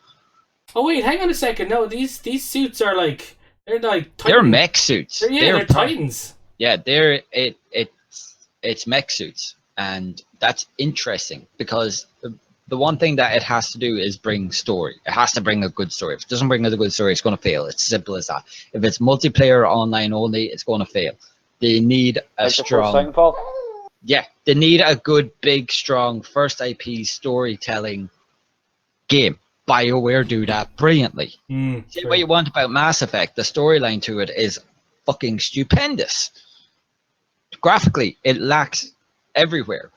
Oh wait, hang on a second. No, these suits are like they're mech suits. They're Titans. Yeah, it's mech suits, and that's interesting because the one thing that it has to do is bring story. It has to bring a good story. If it doesn't bring a good story, it's going to fail. It's simple as that. If it's multiplayer online only, it's going to fail. They need a strong. Yeah, they need a good, big, strong first IP storytelling game. BioWare do that brilliantly. See what you want about Mass Effect. The storyline to it is fucking stupendous. Graphically, it lacks everywhere,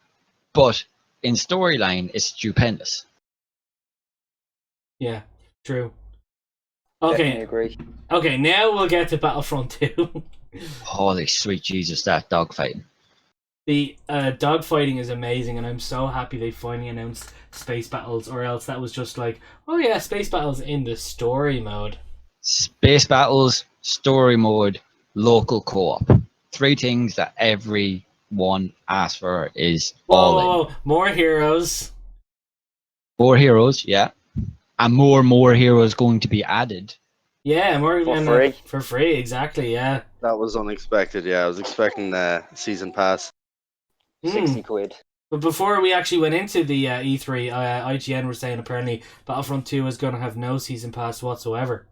but in storyline, it's stupendous. Yeah, true. Okay, Definitely agree. Okay, now we'll get to Battlefront 2. Holy sweet Jesus, that dogfighting. The dogfighting is amazing, and I'm so happy they finally announced Space Battles, or else that was just like, oh yeah, Space Battles in the story mode. Space Battles, story mode, local co-op. 3 things that everyone asks for is all in. More heroes. More heroes, yeah. And more heroes going to be added. Yeah, more for free. For free, exactly, yeah. That was unexpected, yeah. I was expecting the season pass. 60 quid. But before we actually went into the E3, IGN were saying apparently Battlefront 2 is going to have no season pass whatsoever.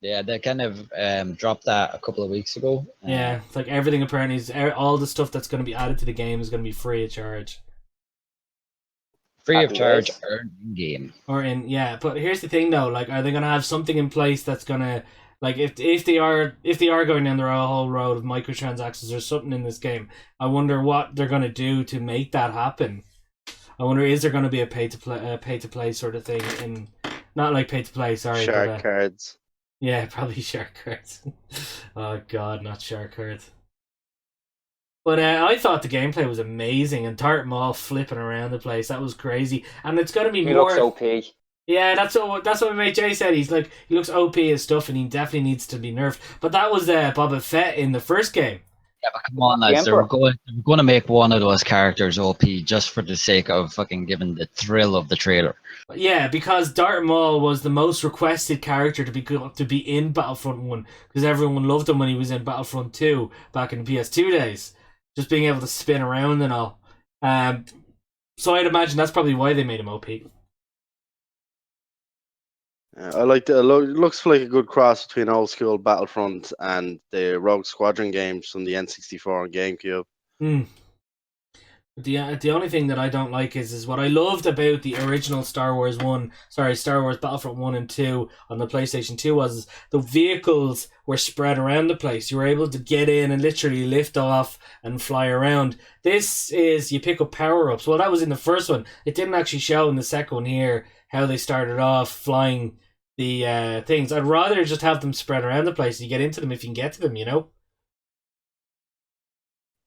Yeah, they kind of dropped that a couple of weeks ago. Yeah, it's like everything apparently is all the stuff that's going to be added to the game is going to be free of charge. Free of charge or in game. But here's the thing though, like, are they going to have something in place that's going to, like, if they are going down the whole road of microtransactions or something in this game, I wonder what they're going to do to make that happen. I wonder, is there going to be a pay to play sort of thing in, not like pay to play, sorry, shark cards. Yeah, probably shark cards. Oh god, not shark cards. But I thought the gameplay was amazing, and Tart Maul flipping around the place, that was crazy. And it's going to be he more... looks OP. Yeah, that's what my mate Jay said. He looks OP as stuff, and he definitely needs to be nerfed. But that was Boba Fett in the first game. Yeah, but come on, lads. They're going to make one of those characters OP just for the sake of fucking giving the thrill of the trailer. Yeah, because Darth Maul was the most requested character to be in Battlefront 1, because everyone loved him when he was in Battlefront 2 back in the PS2 days. Just being able to spin around and all. So I'd imagine that's probably why they made him OP. I like the look. It looks like a good cross between old school Battlefront and the Rogue Squadron games from the N64 and GameCube. The only thing that I don't like is what I loved about the original Star Wars Battlefront 1 and 2 on the PlayStation 2 was the vehicles were spread around the place. You were able to get in and literally lift off and fly around. This is, you pick up power-ups. Well, that was in the first one. It didn't actually show in the second one here how they started off flying the things. I'd rather just have them spread around the place. You get into them if you can get to them, you know?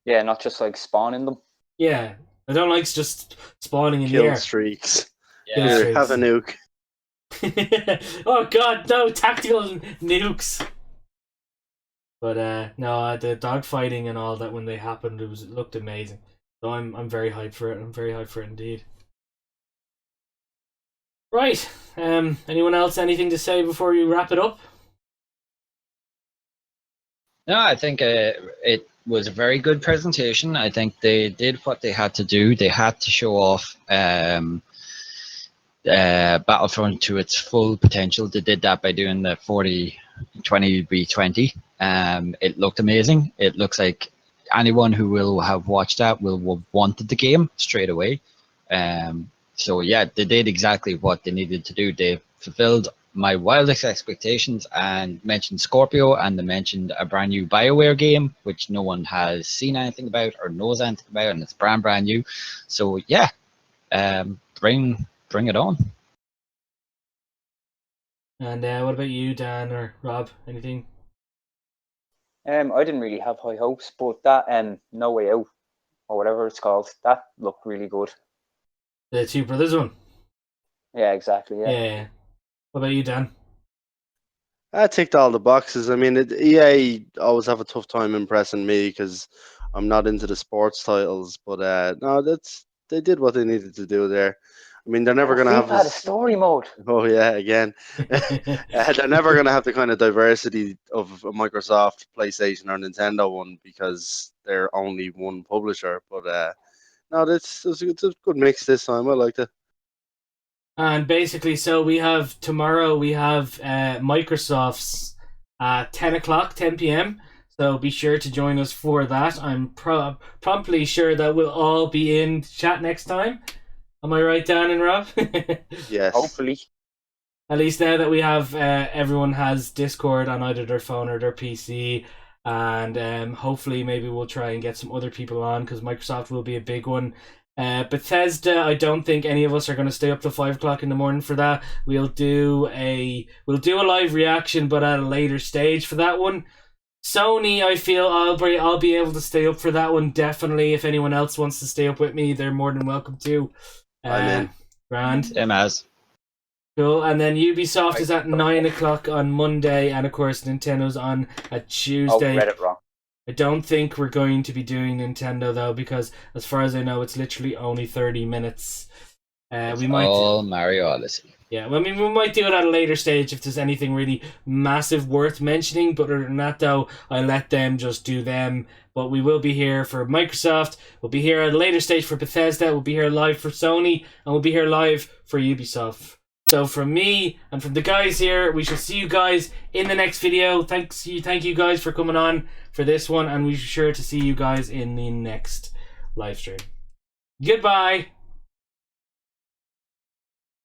Yeah, not just like spawning them. Yeah, I don't like just spawning in the air. Kill streaks. Yeah, here, have a nuke. Oh god, no, tactical nukes. But no, the dogfighting and all that when they happened, it looked amazing. So I'm very hyped for it. I'm very hyped for it indeed. Right. Anyone else anything to say before you wrap it up? No, I think it was a very good presentation. I think they did what they had to do. They had to show off Battlefront to its full potential. They did that by doing the 40-20v20. It looked amazing. It looks like anyone who will have watched that will have wanted the game straight away. So yeah, they did exactly what they needed to do. They fulfilled my wildest expectations and mentioned Scorpio, and they mentioned a brand new BioWare game, which no one has seen anything about or knows anything about, and it's brand new. So yeah, bring it on. And what about you, Dan or Rob? Anything? I didn't really have high hopes, but that No Way Out, or whatever it's called, that looked really good. The Two Brothers one? Yeah, exactly, yeah. Yeah. What about you, Dan? I ticked all the boxes. I mean, EA always have a tough time impressing me because I'm not into the sports titles. But no, they did what they needed to do there. I mean, they're never going to have FIFA had a story mode. Oh yeah, again. They're never going to have the kind of diversity of a Microsoft, PlayStation, or Nintendo one because they're only one publisher. But no, it's a good mix this time. I liked it. And basically, so we have tomorrow, we have Microsoft's 10 o'clock, 10 p.m. So be sure to join us for that. I'm promptly sure that we'll all be in chat next time. Am I right, Dan and Rob? Yes. Hopefully. At least now that we have, everyone has Discord on either their phone or their PC. And hopefully maybe we'll try and get some other people on because Microsoft will be a big one. Bethesda, I don't think any of us are going to stay up till 5 o'clock in the morning for that. We'll do a live reaction, but at a later stage for that one. Sony, I feel I'll be able to stay up for that one definitely. If anyone else wants to stay up with me, they're more than welcome to. I'm in. Grand. Cool. And then Ubisoft is at 9 o'clock on Monday, and of course Nintendo's on a Tuesday. Oh, read it wrong. I don't think we're going to be doing Nintendo though, because as far as I know, it's literally only 30 minutes. We might all Mario Odyssey. Yeah, well, I mean, we might do it at a later stage if there's anything really massive worth mentioning. But other than that, though, I let them just do them. But we will be here for Microsoft. We'll be here at a later stage for Bethesda. We'll be here live for Sony, and we'll be here live for Ubisoft. So from me and from the guys here, we shall see you guys in the next video. Thank you guys for coming on for this one, and we're sure to see you guys in the next live stream. Goodbye.